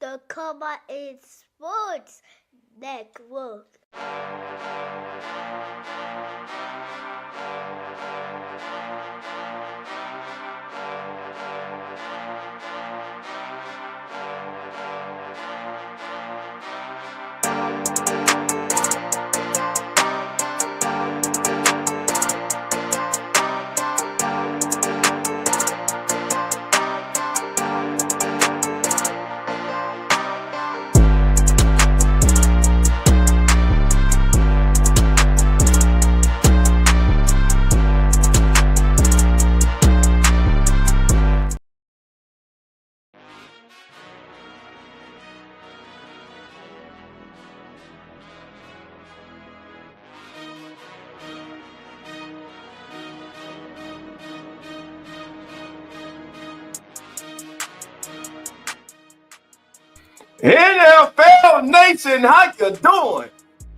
the COWBOY Sports Network. NFL Nation, how you doing?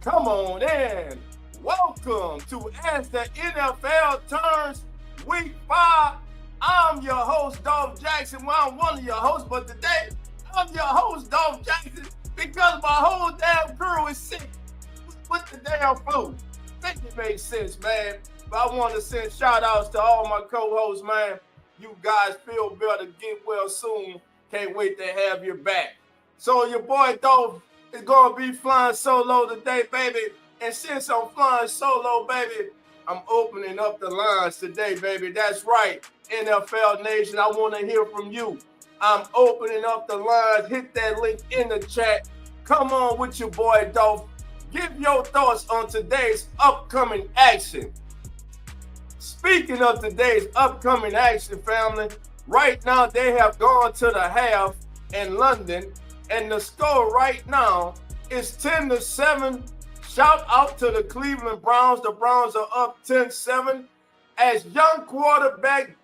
Come on in. Welcome to As the NFL Turns Week 5. I'm your host, Dolph Jackson. Well, I'm one of your hosts, but today I'm your host, Dolph Jackson, because my whole damn crew is sick with the damn flu. Think it makes sense, man. But I want to send shout outs to all my co-hosts, man. You guys feel better, get well soon. Can't wait to have you back. So your boy Dolph is going to be flying solo today, baby. And since I'm flying solo, baby, I'm opening up the lines today, baby. That's right, NFL Nation. I want to hear from you. I'm opening up the lines. Hit that link in the chat. Come on with your boy Dolph. Give your thoughts on today's upcoming action. Speaking of today's upcoming action, family, right now they have gone to the half in London. And the score right now is 10-7. Shout out to the Cleveland Browns. The Browns are up 10-7 as young quarterback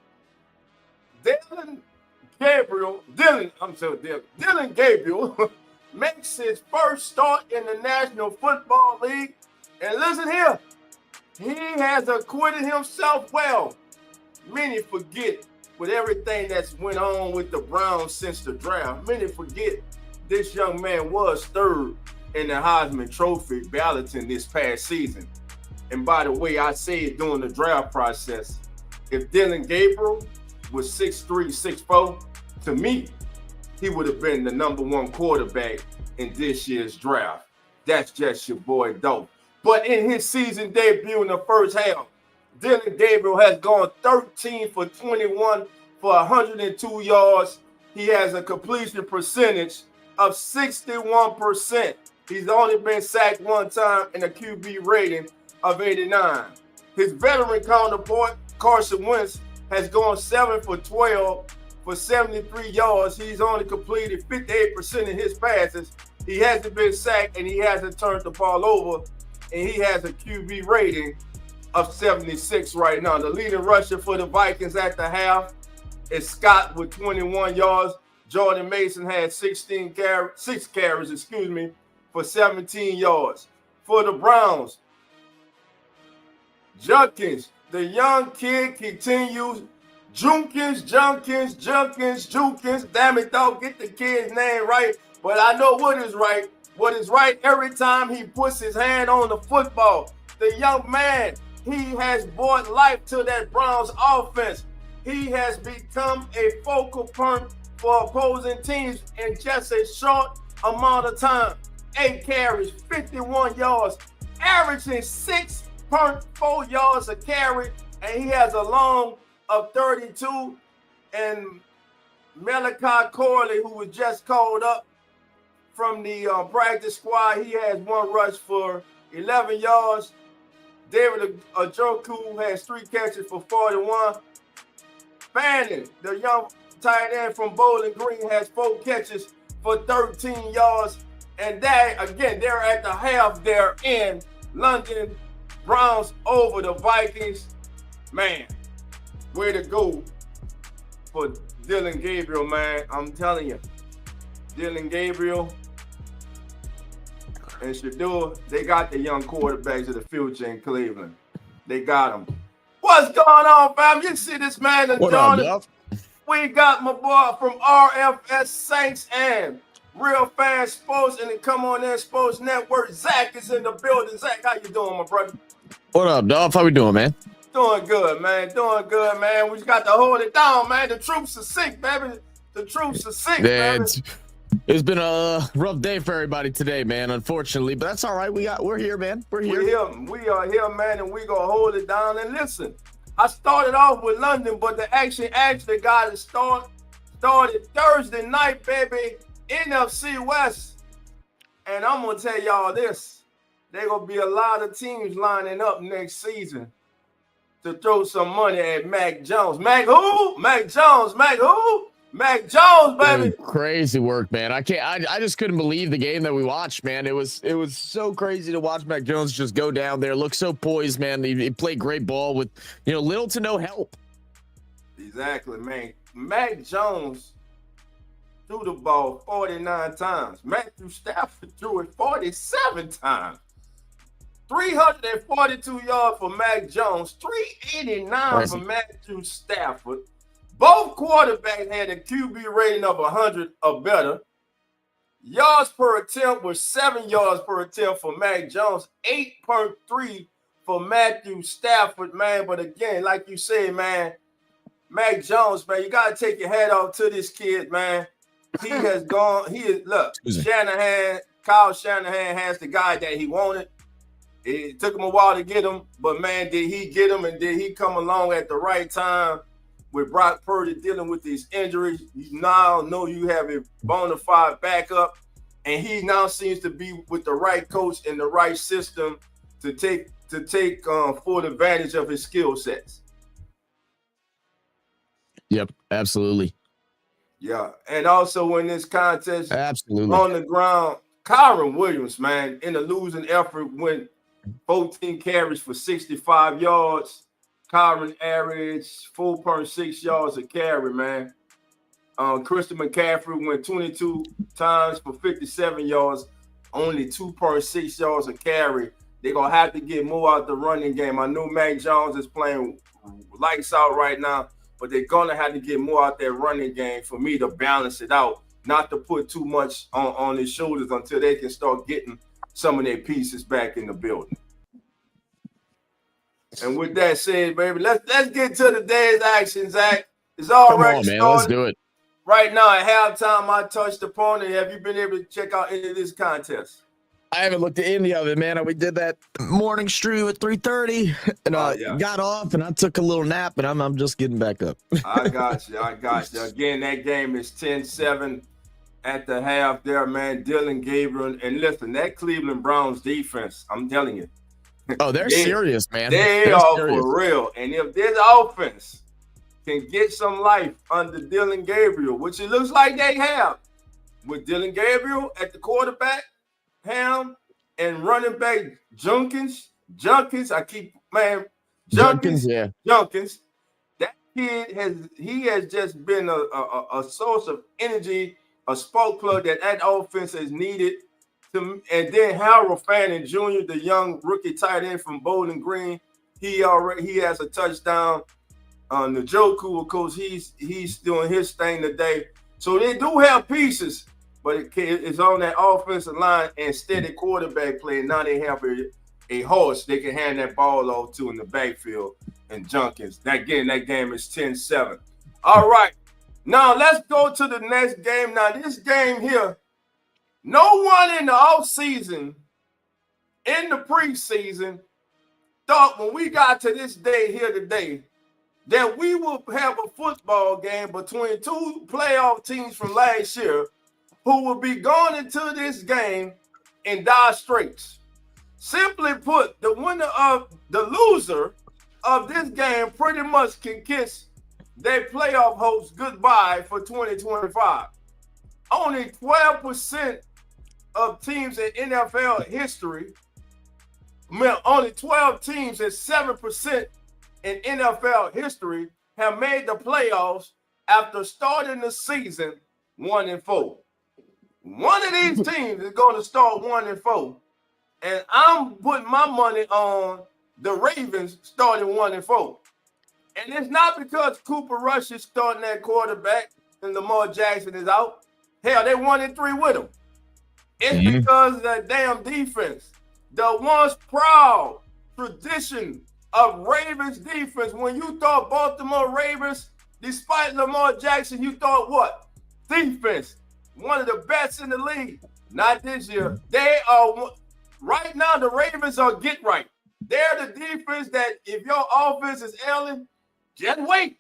Dylan Gabriel makes his first start in the National Football League. And listen here, he has acquitted himself well. Many forget with everything that's went on with the Browns since the draft. Many forget this young man was third in the Heisman Trophy balloting this past season. And by the way, I said during the draft process, if Dylan Gabriel was 6'3", 6'4", to me, he would have been the #1 quarterback in this year's draft. That's just your boy Dolph. But in his season debut in the first half, Dylan Gabriel has gone 13 for 21 for 102 yards. He has a completion percentage of 61%. He's only been sacked one time and a QB rating of 89. His veteran counterpart, Carson Wentz, has gone 7 for 12 for 73 yards. He's only completed 58% of his passes. He hasn't been sacked and he hasn't turned the ball over. And he has a QB rating of 76 right now. The leading rusher for the Vikings at the half is Scott with 21 yards. Jordan Mason had 6 carries, for 17 yards. For the Browns, Junkins, the young kid continues. Junkins. Damn it, dog, get the kid's name right. But I know what is right. What is right every time he puts his hand on the football. The young man, he has brought life to that Browns offense. He has become a focal point for opposing teams in just a short amount of time. 8 carries, 51 yards, averaging 6.4 yards a carry, and he has a long of 32. And Malachi Corley, who was just called up from the practice squad, he has 1 rush for 11 yards. David Njoku has 3 catches for 41. Fanning, the young tight end from Bowling Green, has 4 catches for 13 yards. And that, again, they're at the half there in London. Browns over the Vikings. Man, way to go for Dylan Gabriel, man. I'm telling you. Dylan Gabriel and Shador, they got the young quarterbacks of the future in Cleveland. They got them. What's going on, fam? You see this man, What up, Duff? We got my boy from RFS Saints and Real Fan Sports, and then Come On In Sports Network. Zach is in the building. Zach, how you doing, my brother? What up, Dolph? How we doing, man? Doing good, man. Doing good, man. We just got to hold it down, man. The troops are sick, baby. The troops are sick, baby. It's been a rough day for everybody today, man, unfortunately, but that's all right. We're here, man. We're here. We are here, man, and we gonna hold it down. And listen, I started off with London, but the action actually got to started Thursday night, baby. NFC West. And I'm gonna tell y'all this. There gonna be a lot of teams lining up next season to throw some money at Mac Jones. Mac who? Mac Jones. Mac who? Mac Jones, baby. Dude, crazy work, man. I just couldn't believe the game that we watched, man. It was so crazy to watch Mac Jones just go down there, look so poised, man. He played great ball with, little to no help. Exactly, man. Mac Jones threw the ball 49 times. Matthew Stafford threw it 47 times. 342 yards for Mac Jones, 389 for Matthew Stafford. Both quarterbacks had a QB rating of 100 or better. Yards per attempt was 7 yards per attempt for Mac Jones, 8.3 for Matthew Stafford, man. But again, like you said, man, Mac Jones, man, you got to take your hat off to this kid, man. He has gone. Look, Kyle Shanahan has the guy that he wanted. It took him a while to get him, but man, did he get him, and did he come along at the right time with Brock Purdy dealing with these injuries? You now know you have a bona fide backup, and he now seems to be with the right coach and the right system to take full advantage of his skill sets. Yep, absolutely. Yeah, and also in this contest, absolutely on the ground, Kyron Williams, man, in a losing effort, went 14 carries for 65 yards. Kyron averaged 4.6 yards a carry, man. Christian McCaffrey went 22 times for 57 yards, only 2.6 yards a carry. They're going to have to get more out the running game. I know Mac Jones is playing lights out right now, but they're going to have to get more out that running game for me to balance it out, not to put too much on his shoulders until they can start getting some of their pieces back in the building. And with that said, baby, let's get to the day's action, Zach. It's already started. Man, let's do it. Right now at halftime, I touched upon it. Have you been able to check out any of this contest? I haven't looked at any of it, man. We did that morning stream at 3:30, and got off, and I took a little nap, and I'm just getting back up. I got you. Again, that game is 10-7 at the half there, man. Dylan Gabriel, and listen, that Cleveland Browns defense, I'm telling you. Oh, they're serious, man. They're all serious. For real. And if this offense can get some life under Dylan Gabriel, which it looks like they have, with Dylan Gabriel at the quarterback, Ham, and running back Junkins. Junkins. That kid has just been a source of energy, a spark plug that offense has needed. And then Harold Fanning Jr., the young rookie tight end from Bowling Green, he has a touchdown. Njoku, of course, he's doing his thing today. So they do have pieces, but it's on that offensive line and steady quarterback play. Now they have a horse they can hand that ball off to in the backfield. And Junkins. That game is 10-7. All right. Now let's go to the next game. Now this game here, no one in the offseason, in the preseason, thought when we got to this day here today that we will have a football game between two playoff teams from last year who will be going into this game in dire straits. Simply put, the loser of this game pretty much can kiss their playoff hopes goodbye for 2025. Only 12% of teams in NFL history, only 12 teams and 7% in NFL history have made the playoffs after starting the season 1-4. One of these teams is going to start 1-4, and I'm putting my money on the Ravens starting 1-4. And it's not because Cooper Rush is starting that quarterback and Lamar Jackson is out. Hell, they 1-3 with them. It's because of that damn defense. The once proud tradition of Ravens defense. When you thought Baltimore Ravens, despite Lamar Jackson, you thought what? Defense. One of the best in the league. Not this year. They are, right now, the Ravens are get right. They're the defense that if your offense is ailing, just wait.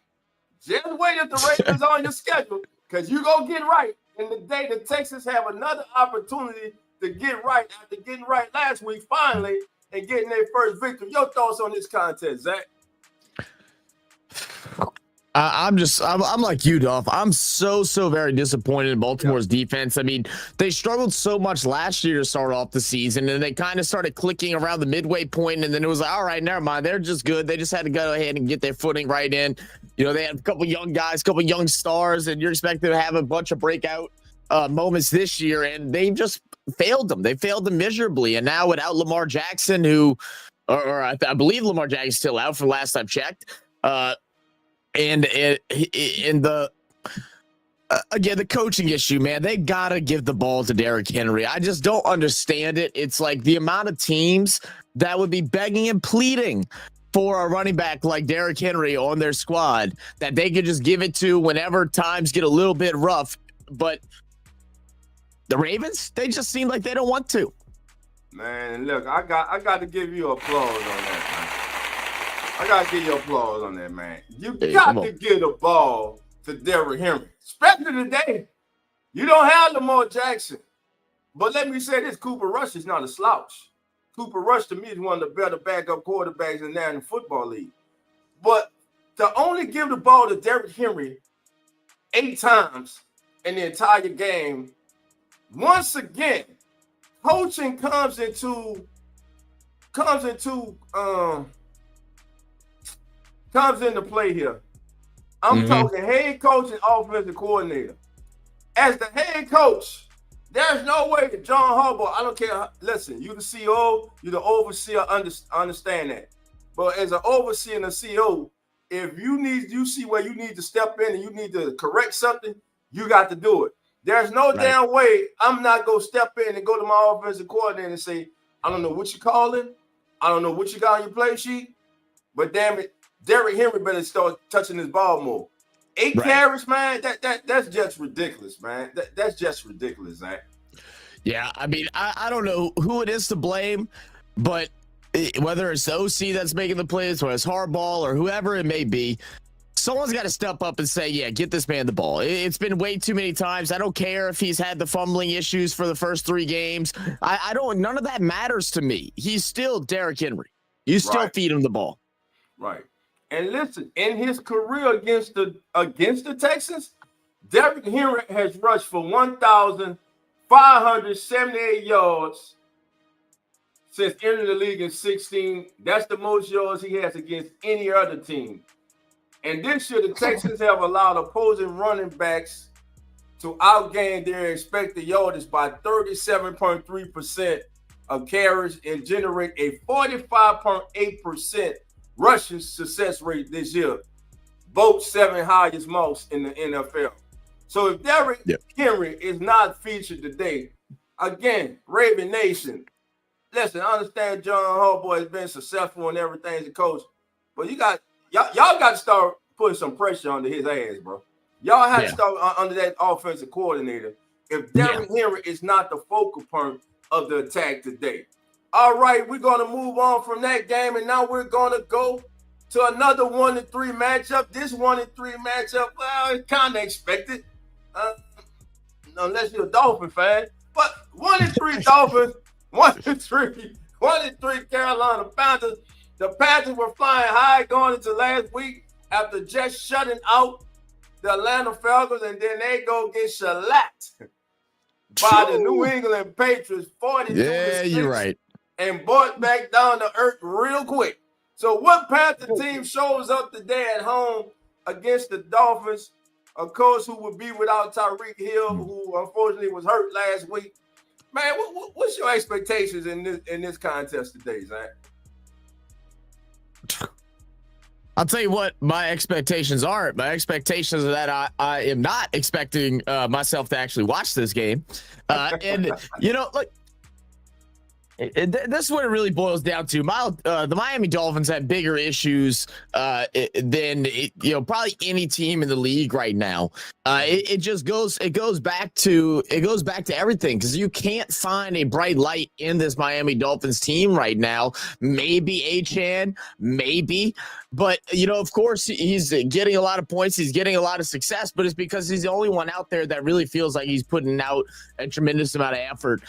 Just wait if the Ravens on your schedule, because you go get right. And the day the Texans have another opportunity to get right after getting right last week, finally, and getting their first victory. Your thoughts on this contest, Zach? I'm like you, Dolph. I'm so very disappointed in Baltimore's defense. I mean, they struggled so much last year to start off the season, and they kind of started clicking around the midway point, and then it was like, all right, never mind. They're just good. They just had to go ahead and get their footing right in. You know, they had a couple young guys, a couple young stars, and you're expected to have a bunch of breakout moments this year, and they just failed them. They failed them miserably. And now without Lamar Jackson, who, I believe Lamar Jackson's still out from last I've checked, and the again, the coaching issue, man, they gotta give the ball to Derrick Henry. I just don't understand it. It's like the amount of teams that would be begging and pleading for a running back like Derrick Henry on their squad that they could just give it to whenever times get a little bit rough. But the Ravens, they just seem like they don't want to. Man, look, I got to give you applause on that, man. I got to give you applause on that, man. You got to give the ball to Derrick Henry. Especially today. You don't have Lamar Jackson. But let me say this, Cooper Rush is not a slouch. Cooper Rush, to me, is one of the better backup quarterbacks in the National Football League. But to only give the ball to Derrick Henry 8 times in the entire game, once again, coaching comes into play here. I'm talking head coach and offensive coordinator. As the head coach, there's no way that John Harbaugh, I don't care. Listen, you the CEO, you the overseer, understand that. But as an overseer and a CEO, if you see where you need to step in and you need to correct something, you got to do it. There's no damn way I'm not going to step in and go to my offensive coordinator and say, I don't know what you're calling. I don't know what you got on your play sheet. But damn it, Derrick Henry better start touching his ball more. 8 carries, man, that's just ridiculous, man. That's just ridiculous, Zach. Yeah, I mean, I don't know who it is to blame, but whether it's the OC that's making the plays or it's Harbaugh or whoever it may be, someone's got to step up and say, yeah, get this man the ball. It's been way too many times. I don't care if he's had the fumbling issues for the first 3 games. None of that matters to me. He's still Derrick Henry. You still feed him the ball. Right. And listen, in his career against the Texans, Derrick Henry has rushed for 1,578 yards since entering the league in 16. That's the most yards he has against any other team. And this year, the Texans have allowed opposing running backs to outgain their expected yardage by 37.3% of carries and generate a 45.8% rushing success rate this year, both 7 highest most in the NFL. So if Derrick Henry is not featured today, again, Raven Nation, listen, I understand John Harbaugh has been successful and everything as a coach, but y'all got to start putting some pressure under his ass, bro. Y'all have to start under that offensive coordinator if Derrick Henry is not the focal point of the attack today. All right, we're going to move on from that game, and now we're going to go to another 1-3 matchup. This 1-3 matchup, well, it's kind of expected, unless you're a Dolphin fan. But 1-3 Dolphins, 1-3 Carolina Panthers. The Panthers were flying high going into last week after just shutting out the Atlanta Falcons, and then they go get shellacked by the New England Patriots, 42-6. Yeah, you're right. And brought back down to earth real quick. So what Panther team shows up today at home against the Dolphins, of course, who will be without Tyreek Hill, who unfortunately was hurt last week? Man, what's your expectations in this contest today, Zach? I'll tell you what my expectations aren't. My expectations are that I am not expecting myself to actually watch this game. And, you know, like, this is what it really boils down to. The Miami Dolphins have bigger issues than probably any team in the league right now. It goes back to everything, because you can't find a bright light in this Miami Dolphins team right now. Maybe Achane, maybe. But, of course, he's getting a lot of points. He's getting a lot of success, but it's because he's the only one out there that really feels like he's putting out a tremendous amount of effort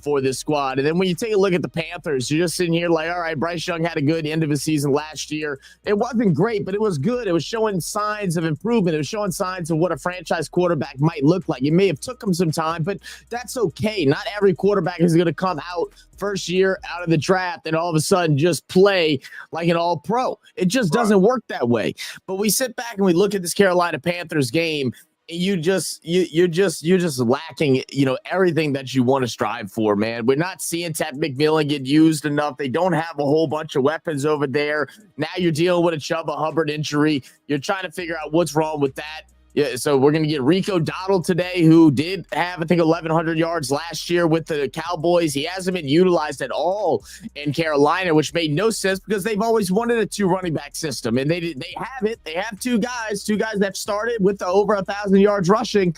for this squad. And then when you take a look at the Panthers, you're just sitting here like, all right, Bryce Young had a good end of his season last year. It wasn't great, but it was good. It was showing signs of improvement. It was showing signs of what a franchise quarterback might look like. It may have took him some time, but that's okay. Not every quarterback is going to come out first year out of the draft and all of a sudden just play like an all-pro. It just doesn't work that way. But we sit back and we look at this Carolina Panthers game, and you're just lacking, everything that you want to strive for, man. We're not seeing Ted McMillan get used enough. They don't have a whole bunch of weapons over there. Now you're dealing with a Chuba Hubbard injury. You're trying to figure out what's wrong with that. Yeah, so we're going to get Rico Dowdle today, who did have, I think, 1,100 yards last year with the Cowboys. He hasn't been utilized at all in Carolina, which made no sense because they've always wanted a 2 running back system, and they have it. They have two guys that started with over 1,000 yards rushing,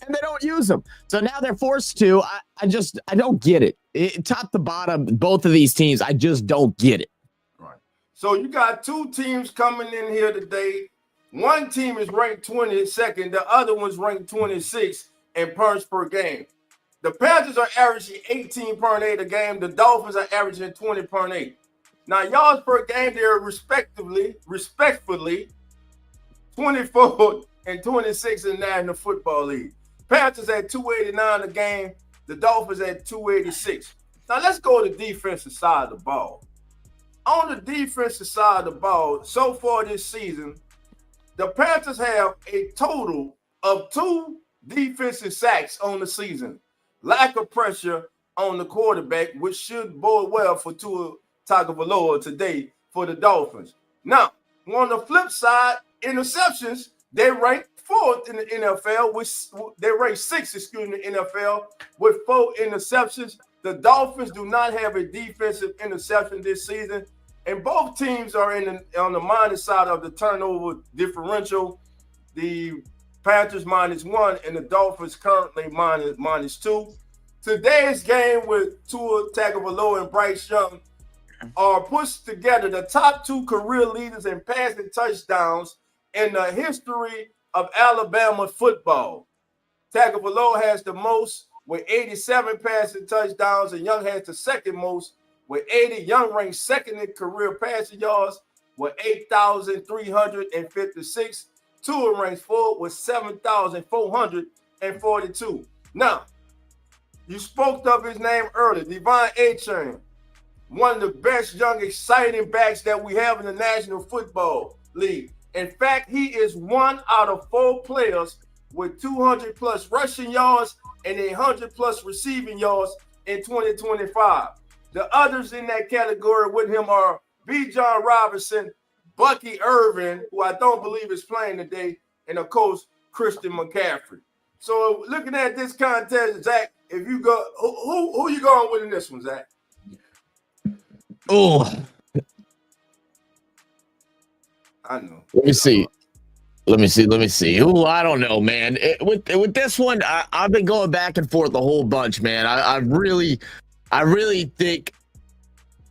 and they don't use them. So now they're forced to. I don't get it. Top to bottom, both of these teams, I just don't get it. Right. So you got two teams coming in here today. One team is ranked 22nd. The other one's ranked 26th in points per game. The Panthers are averaging 18.8 a game. The Dolphins are averaging 20.8. Now, yards per game, they're respectfully 24th and 26th in the National Football League. Panthers at 289 a game. The Dolphins at 286. Now, let's go to the defensive side of the ball. On the defensive side of the ball, so far this season, the Panthers have a total of 2 defensive sacks on the season. Lack of pressure on the quarterback, which should bode well for Tua Tagovailoa today for the Dolphins. Now, on the flip side, interceptions, they rank 4th in the NFL. They rank 6th, in the NFL with 4 interceptions. The Dolphins do not have a defensive interception this season. And both teams are on the minus side of the turnover differential. The Panthers -1 and the Dolphins currently -2. Today's game with Tua Tagovailoa and Bryce Young are pushed together the top 2 career leaders in passing touchdowns in the history of Alabama football. Tagovailoa has the most with 87 passing touchdowns, and Young has the second most with 80. Young ranks second in career passing yards with 8,356. Tua ranks 4th with 7,442. Now, you spoke of his name earlier, Devon Achane, one of the best young, exciting backs that we have in the National Football League. In fact, he is 1 out of 4 players with 200+ rushing yards and 100+ receiving yards in 2025. The others in that category with him are B. John Robinson, Bucky Irvin, who I don't believe is playing today, and of course, Christian McCaffrey. So looking at this contest, Zach, if you go, who you going with in this one, Zach? Oh, I know. Let me see. Oh, I don't know, man. With this one, I've been going back and forth a whole bunch, man. I really think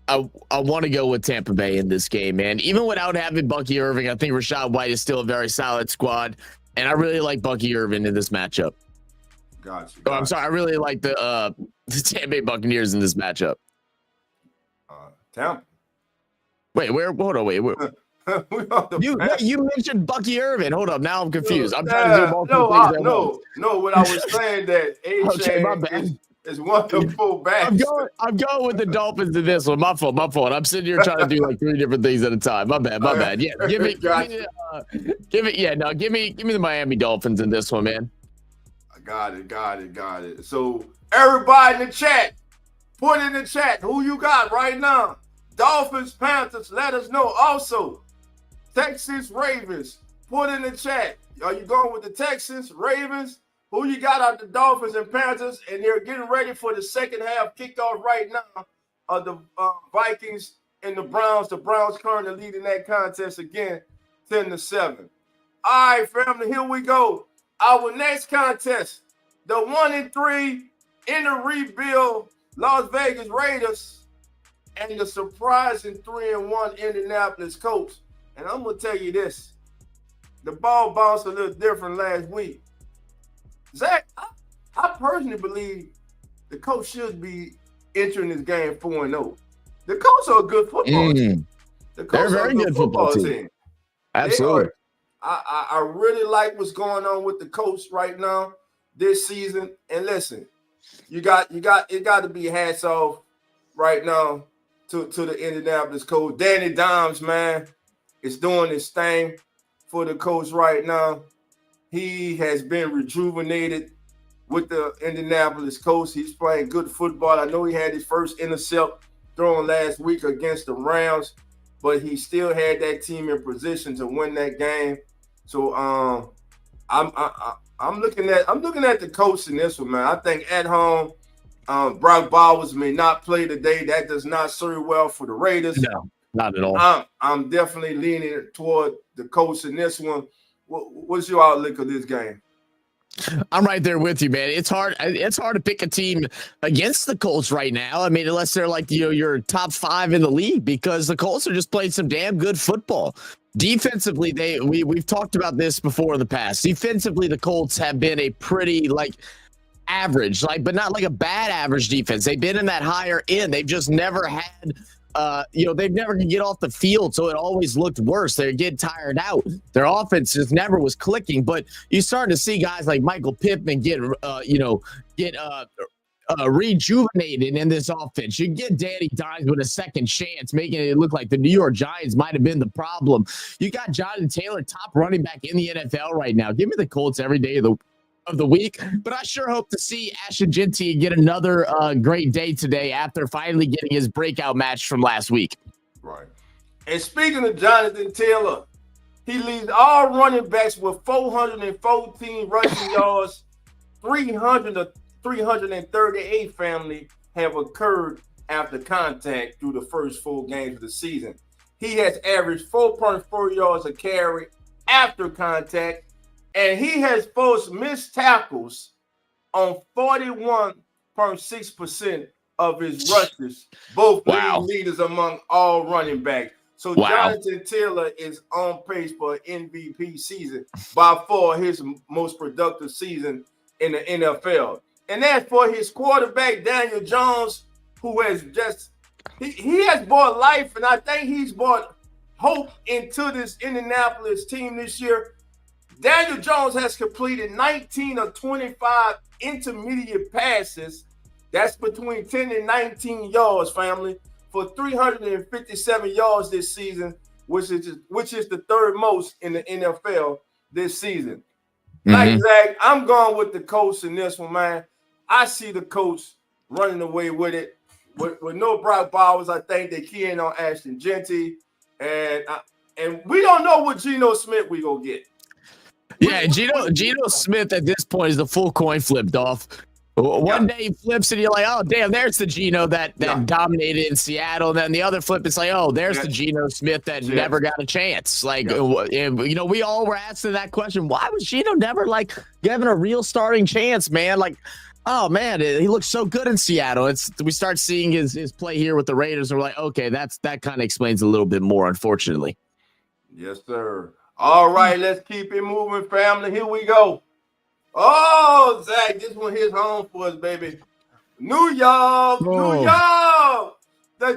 I want to go with Tampa Bay in this game, man. Even without having Bucky Irving, I think Rachaad White is still a very solid squad, and I really like Bucky Irving in this matchup. Gotcha. Oh, I'm sorry. I really like the Tampa Bay Buccaneers in this matchup. Tampa. Wait, where? Hold on, wait. You mentioned Bucky Irvin. Hold up, now I'm confused. I'm trying to do multiple things. No. What I was saying that Achane is wonderful back. I'm going with the Dolphins in this one. My fault. I'm sitting here trying to do like 3 different things at a time. My bad. Yeah, give me the Miami Dolphins in this one, man. I got it. So everybody in the chat, put in the chat who you got right now. Dolphins, Panthers, let us know. Also, Texas Ravens. Put in the chat. Are you going with the Texans, Ravens? Who you got out the Dolphins and Panthers? And they're getting ready for the second half kickoff right now of the Vikings and the Browns. The Browns currently leading that contest again, 10-7. All right, family, here we go. Our next contest, the 1-3 in the rebuild Las Vegas Raiders and the surprising 3-1 Indianapolis Colts. And I'm going to tell you this. The ball bounced a little different last week. Zach, I personally believe the Colts should be entering this game 4-0. The Colts are a good football team. The Colts are a good football team. Absolutely. I really like what's going on with the Colts right now this season. And listen, it got to be hats off right now to the Indianapolis Colts. Danny Dimes, man, is doing his thing for the Colts right now. He has been rejuvenated with the Indianapolis Colts. He's playing good football. I know he had his first intercept thrown last week against the Rams, but he still had that team in position to win that game. So I'm looking at the Colts in this one, man. I think at home, Brock Bowers may not play today. That does not serve well for the Raiders. No, not at all. I'm definitely leaning toward the Colts in this one. What's your outlook of this game? I'm right there with you, man. It's hard to pick a team against the Colts right now. I mean, unless they're like, your top 5 in the league, because the Colts are just playing some damn good football. Defensively, we've talked about this before in the past. Defensively, the Colts have been a pretty average, but not like a bad average defense. They've been in that higher end. They've just never had they've never could get off the field, so it always looked worse. They're getting tired out. Their offense just never was clicking. But you started to see guys like Michael Pittman get rejuvenated in this offense. You get Danny Dimes with a second chance, making it look like the New York Giants might have been the problem. You got Jonathan Taylor, top running back in the NFL right now. Give me the Colts every day of the week, but I sure hope to see Ashton Genty get another great day today after finally getting his breakout match from last week. Right. And speaking of Jonathan Taylor, he leads all running backs with 414 rushing yards. 338 family have occurred after contact through the first 4 games of the season. He has averaged 4.4 yards a carry after contact, and he has forced missed tackles on 41.6% of his rushes, both leaders among all running backs. So Jonathan Taylor is on pace for an MVP season, by far his most productive season in the NFL. And as for his quarterback, Daniel Jones, who has he has brought life, and I think he's brought hope into this Indianapolis team this year. Daniel Jones has completed 19 of 25 intermediate passes. That's between 10 and 19 yards, family, for 357 yards this season, which is the third most in the NFL this season. Like Zach, I'm going with the Colts in this one, man. I see the Colts running away with it. With no Brock Bowers, I think they key in on Ashton Genty. And we don't know what Geno Smith we going to get. Yeah, Geno Smith at this point is the full coin flip, Dolph. One day he flips and you're like, oh, damn, there's the Geno that dominated in Seattle. And then the other flip, it's like, oh, there's the Geno Smith that never got a chance. We all were asking that question. Why was Geno never given a real starting chance, man? Oh, man, he looks so good in Seattle. We start seeing his play here with the Raiders, and we're like, okay, that kind of explains a little bit more, unfortunately. Yes, sir. All right, let's keep it moving, family. Here we go. Oh, Zach, this one hits home for us, baby. New York. The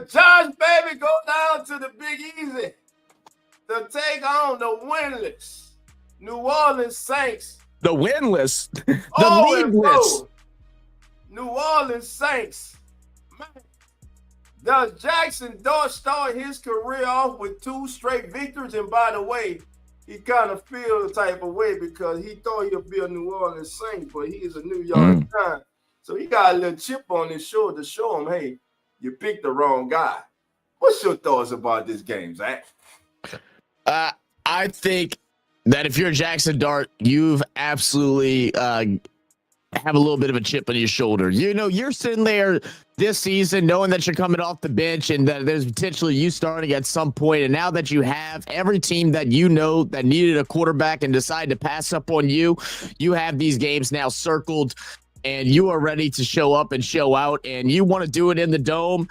Giants, baby, go down to the Big Easy to take on the winless New Orleans Saints. The winless? Leagueless. New Orleans Saints. Man. Does Jackson Dart start his career off with 2 straight victories? And by the way, he kind of feel the type of way because he thought he'd be a New Orleans Saint, but he is a New York Giant. So he got a little chip on his shoulder to show him, hey, you picked the wrong guy. What's your thoughts about this game, Zach? I think that if you're Jackson Dart, you've absolutely have a little bit of a chip on your shoulder. You know, you're sitting there this season knowing that you're coming off the bench and that there's potentially you starting at some point. And now that you have every team that you know that needed a quarterback and decided to pass up on you, you have these games now circled and you are ready to show up and show out. And you want to do it in the Dome.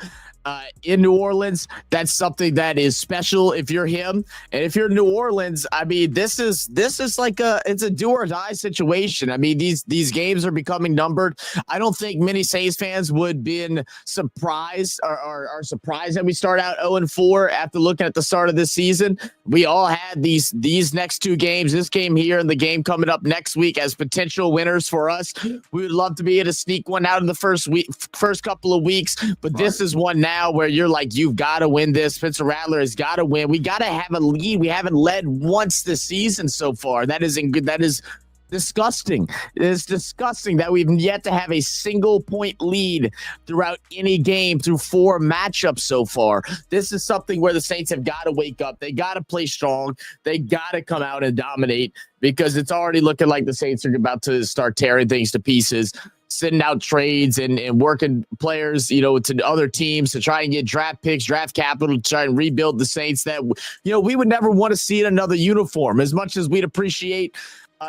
In New Orleans, that's something that is special if you're him. And if you're New Orleans, I mean, this is like it's a do or die situation. I mean, these games are becoming numbered. I don't think many Saints fans would be surprised or are surprised that we start out 0-4 after looking at the start of this season. We all had these next two games, this game here and the game coming up next week, as potential winners for us. We would love to be able to sneak one out in the first couple of weeks, but this is one now where you're like, you've got to win this. Spencer Rattler has got to win. We got to have a lead. We haven't led once this season so far. That is disgusting. It is disgusting that we've yet to have a single point lead throughout any game through 4 matchups so far. This is something where the Saints have got to wake up. They got to play strong. They got to come out and dominate, because it's already looking like the Saints are about to start tearing things to pieces, sending out trades and working players, you know, to other teams to try and get draft picks, draft capital to try and rebuild the Saints that, you know, we would never want to see in another uniform. As much as we'd appreciate,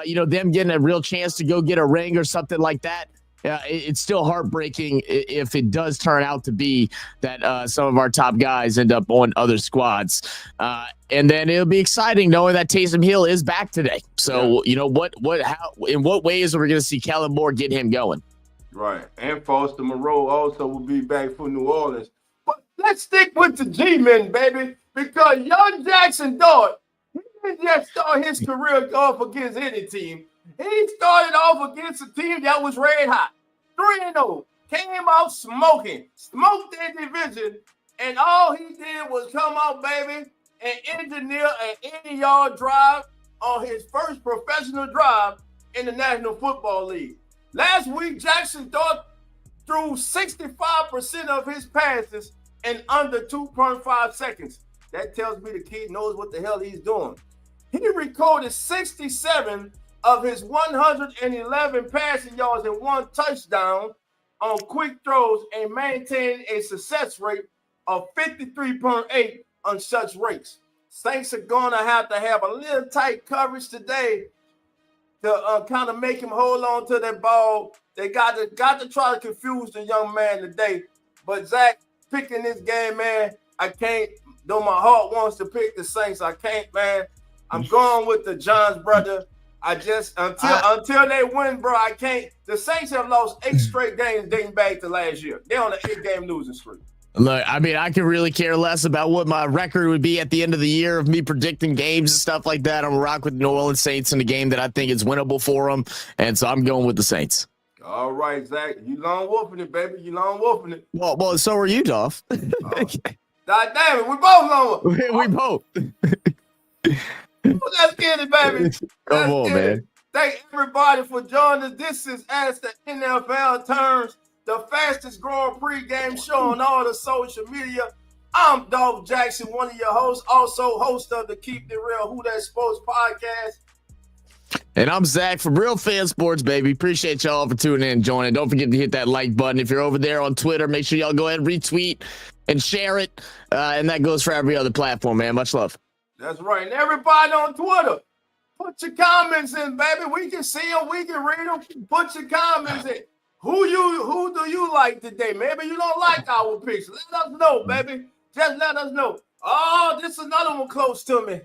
you know, them getting a real chance to go get a ring or something like that. It's still heartbreaking if it does turn out to be that some of our top guys end up on other squads. And then it'll be exciting knowing that Taysom Hill is back today. So, you know, how, in what ways are we going to see Kellen Moore get him going? Right. And Foster Moreau also will be back for New Orleans. But let's stick with the G-men, baby, because young Jackson Dart, he didn't just start his career off against any team. He started off against a team that was red hot. 3-0. Came out smoking. Smoked their division. And all he did was come out, baby, and engineer an 80-yard drive on his first professional drive in the National Football League. Last week, Jackson Dart threw 65% of his passes in under 2.5 seconds. That tells me the kid knows what the hell he's doing. He recorded 67 of his 111 passing yards and 1 touchdown on quick throws and maintained a success rate of 53.8 on such rates. Saints are going to have a little tight coverage today to kind of make him hold on to that ball. They got to try to confuse the young man today. But Zach, picking this game, man, I can't. Though my heart wants to pick the Saints, I can't, man. I'm going with the Johns brother. I just until they win, bro, I can't. The Saints have lost 8 straight games dating back to last year. They're on an 8-game losing streak. Look, I mean, I could really care less about what my record would be at the end of the year of me predicting games and stuff like that. I'm gonna rock with New Orleans Saints in a game that I think is winnable for them, and so I'm going with the Saints. All right, Zach, you lone wolfing it, baby. You lone wolfing it. Well, so are you, Dolph. God damn it, we both lone. We both. Let's get it, baby. Come on, man. Thank everybody for joining us. This is As the NFL Turns, the fastest growing pregame show on all the social media. I'm Dolph Jackson, one of your hosts, also host of the Keep It Real Who That Sports podcast. And I'm Zach from Real Fan Sports, baby. Appreciate y'all for tuning in and joining. Don't forget to hit that like button. If you're over there on Twitter, make sure y'all go ahead and retweet and share it. And that goes for every other platform, man. Much love. That's right. And everybody on Twitter, put your comments in, baby. We can see them. We can read them. Put your comments in. Who do you like today? Maybe you don't like our picks. Let us know, baby. Just let us know. Oh, this is another one close to me.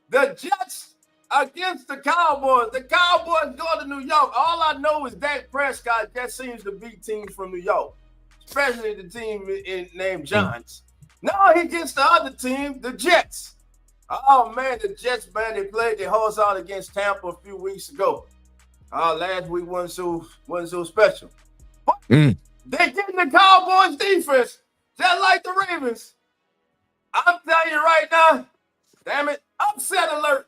The Jets against the Cowboys. The Cowboys go to New York. All I know is Dak Prescott just seems to beat teams from New York, especially the team named Giants. Now he gets the other team, the Jets. Oh, man, the Jets, man, they played their horse out against Tampa a few weeks ago. Last week wasn't so special. But they getting the Cowboys defense, just like the Ravens. I'm telling you right now, damn it, upset alert.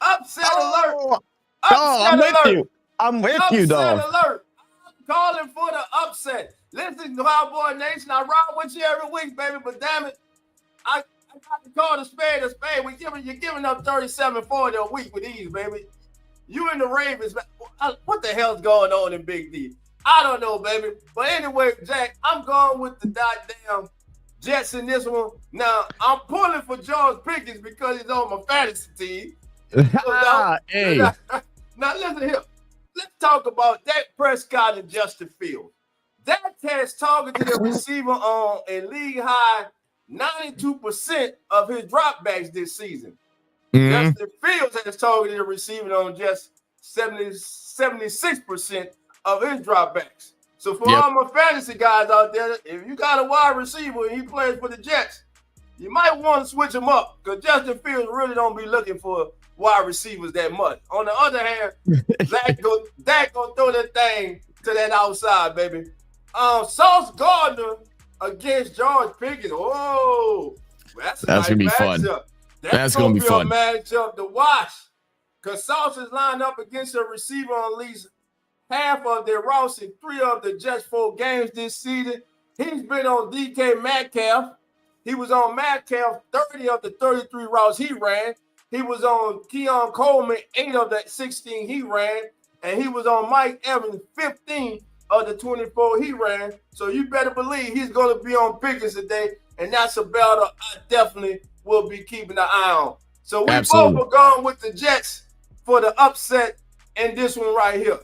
Upset alert. I'm with you, dog. Upset alert. I'm calling for the upset. Listen, Cowboy Nation, I ride with you every week, baby, but damn it, I got to call the spade a spade. You're giving up 37-40 a week with ease, baby. You and the Ravens, what the hell's going on in Big D? I don't know, baby. But anyway, Jack, I'm going with the goddamn Jets in this one. Now, I'm pulling for George Pickens because he's on my fantasy team. Hey. Now, listen here. Let's talk about Dak Prescott and Justin Fields. Dak has targeted the receiver on a league high 92% of his dropbacks this season. Justin Fields has targeted the receiver on just 76% of his dropbacks. So for all my fantasy guys out there, if you got a wide receiver and he plays for the Jets, you might want to switch him up because Justin Fields really don't be looking for wide receivers that much. On the other hand, Dak gonna throw that thing to that outside, baby. Sauce Gardner against George Pickens. Oh, that's gonna be fun. That's gonna be fun. A matchup to watch because Sauce is lined up against a receiver on at least half of their routes in 3 of the Jets' 4 games this season. He's been on DK Metcalf. He was on Metcalf 30 of the 33 routes he ran. He was on Keon Coleman 8 of the 16 he ran. And he was on Mike Evans 15 of the 24 he ran. So you better believe he's going to be on Pickens today. And that's a battle I definitely will be keeping an eye on. So we both are going with the Jets for the upset in this one right here.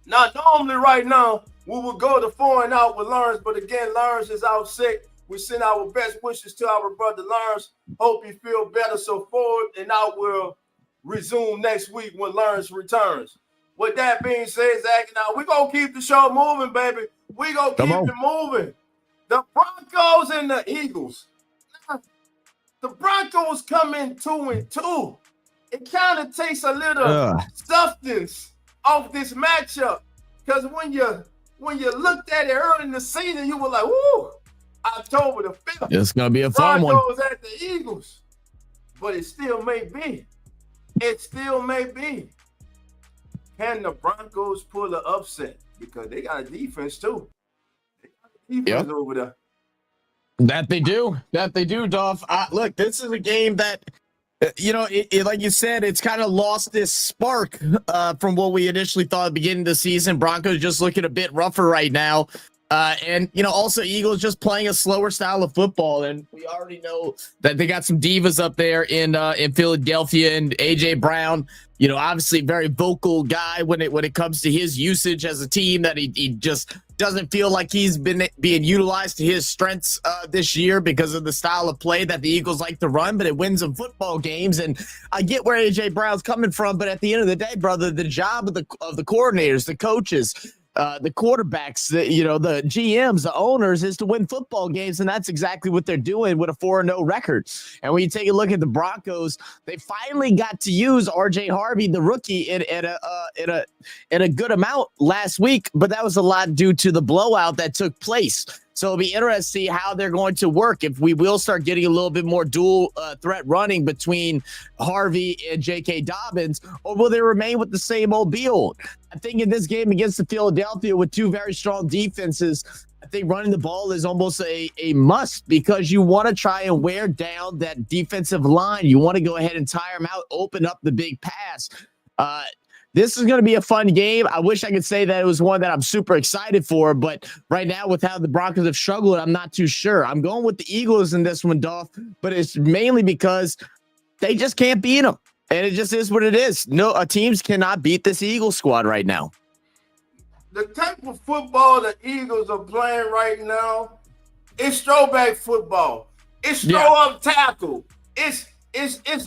Now, normally right now, we will go to 4-0 with Lawrence. But again, Lawrence is out sick. We send our best wishes to our brother Lawrence. Hope you feel better. So forward, and I will resume next week when Lawrence returns. With that being said, Zach, now we're going to keep the show moving, baby. We're going to keep it moving. The Broncos and the Eagles. The Broncos come in 2-2. It kind of takes a little substance off this matchup. Because when you looked at it early in the season, you were like, woo, October the 5th. It's going to be a fun one. Broncos at the Eagles. But it still may be. It still may be. Can the Broncos pull the upset? Because they got a defense too. They got a defense over there. That they do, Dolph. Look, this is a game that, like you said, it's kind of lost this spark from what we initially thought at the beginning of the season. Broncos just looking a bit rougher right now. And also Eagles just playing a slower style of football. And we already know that they got some divas up there in Philadelphia, and AJ Brown, obviously a very vocal guy when it comes to his usage as a team, that he just doesn't feel like he's been being utilized to his strengths this year because of the style of play that the Eagles like to run, but it wins them football games. And I get where AJ Brown's coming from, but at the end of the day, brother, the job of the coordinators, the coaches, the quarterbacks, the GMs, the owners, is to win football games, and that's exactly what they're doing with a 4-0 record. And when you take a look at the Broncos, they finally got to use RJ Harvey, the rookie, in a good amount last week, but that was a lot due to the blowout that took place. So it'll be interesting to see how they're going to work, if we will start getting a little bit more dual threat running between Harvey and J.K. Dobbins, or will they remain with the same old be-old? I think in this game against the Philadelphia with 2 very strong defenses, I think running the ball is almost a must, because you want to try and wear down that defensive line. You want to go ahead and tire them out, open up the big pass. This is going to be a fun game. I wish I could say that it was one that I'm super excited for, but right now with how the Broncos have struggled, I'm not too sure. I'm going with the Eagles in this one, Dolph, but it's mainly because they just can't beat them. And it just is what it is. No, teams cannot beat this Eagles squad right now. The type of football the Eagles are playing right now, it's throwback football. It's throw up tackle. It's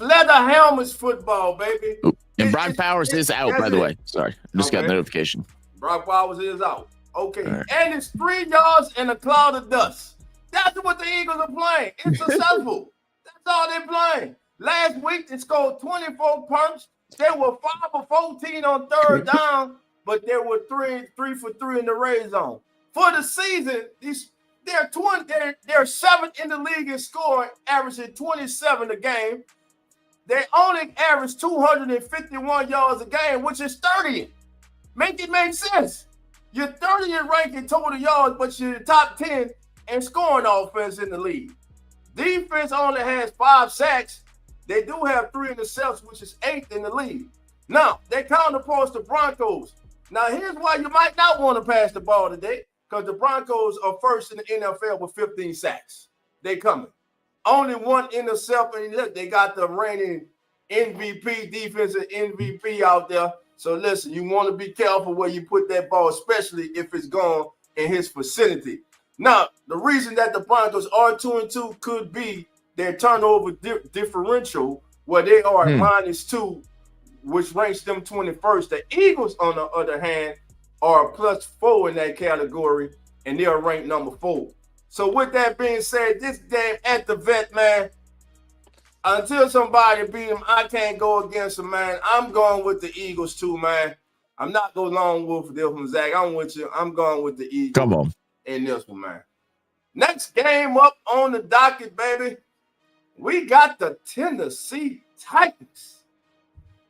leather helmets football, baby. Ooh. And Brock Powers is out, by the way. Sorry, I just got a notification. Brock Powers is out. Okay. Right. And it's 3 yards and a cloud of dust. That's what the Eagles are playing. It's successful. That's all they're playing. Last week, they scored 24 punts. They were 5 of 14 on 3rd down, but they were 3 for 3 in the red zone. For the season, they're 7th in the league in scoring, averaging 27 a game. They only average 251 yards a game, which is 30th. Make it make sense. You're 30th ranked in total yards, but you're the top 10 in scoring offense in the league. Defense only has 5 sacks. They do have 3 interceptions, which is 8th in the league. Now, they counterparts the Broncos. Now, here's why you might not want to pass the ball today, because the Broncos are first in the NFL with 15 sacks. They coming. Only 1 interception. Look, they got the reigning MVP, defensive MVP out there. So, listen, you want to be careful where you put that ball, especially if it's gone in his vicinity. Now, the reason that the Broncos are 2-2 could be their turnover differential, where they are at -2, which ranks them 21st. The Eagles, on the other hand, are +4 in that category, and they are ranked number 4. So with that being said, this game at the vet, man, until somebody beat him, I can't go against him, man. I'm going with the Eagles too, man. I'm not going lone wolf this one, Zach. I'm with you. I'm going with the Eagles. Come on. In this one, man. Next game up on the docket, baby. We got the Tennessee Titans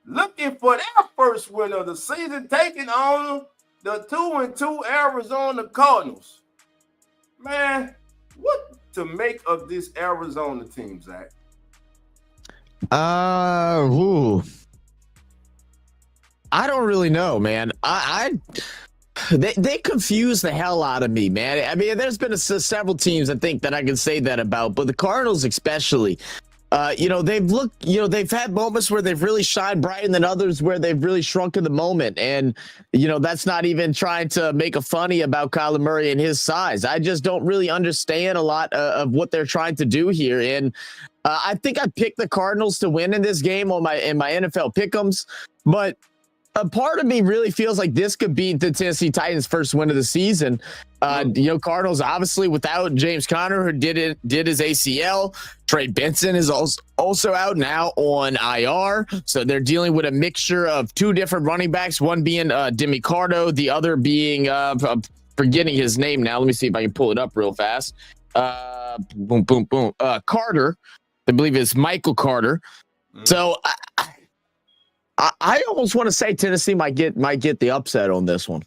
looking for their first win of the season, taking on the 2-2 Arizona Cardinals. Man, what to make of this Arizona team, Zach? I don't really know, man. They confuse the hell out of me, man. I mean, there's been several teams I think that I can say that about, but the Cardinals especially. They've had moments where they've really shined bright, and then others where they've really shrunk in the moment. And that's not even trying to make a funny about Kyler Murray and his size. I just don't really understand a lot of what they're trying to do here. And I think I picked the Cardinals to win in this game in my NFL pick'ems, but a part of me really feels like this could be the Tennessee Titans' first win of the season. Cardinals obviously without James Conner, who did his ACL. Trey Benson is also out now on IR, so they're dealing with a mixture of 2 different running backs. One being Demi Cardo, the other being I'm forgetting his name now. Let me see if I can pull it up real fast. Carter, I believe it's Michael Carter. So I almost want to say Tennessee might get the upset on this one.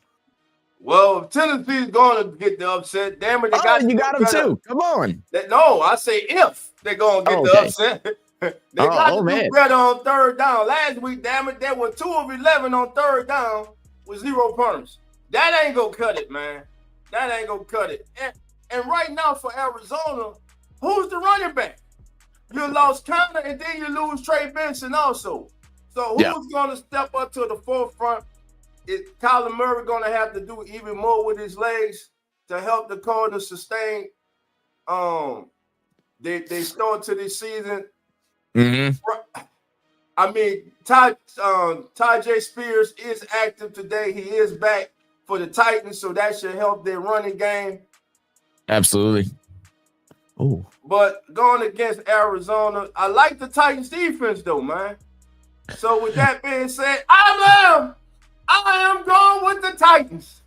Well, if Tennessee's going to get the upset, damn it, you got them too. Come on. No, I say if they're going to get the upset. They got to do better on 3rd down. Last week, damn it, they were 2 of 11 on 3rd down with 0 punts. That ain't going to cut it, man. That ain't going to cut it. And right now for Arizona, who's the running back? You lost Conner, and then you lose Trey Benson also. So who's going to step up to the forefront? Is Kyler Murray going to have to do even more with his legs to help the Cardinals sustain they start to this season? I mean, Tyjae Spears is active today. He is back for the Titans, so that should help their running game. Absolutely. Oh. But going against Arizona, I like the Titans defense though, man. So with that being said, I am going with the Titans.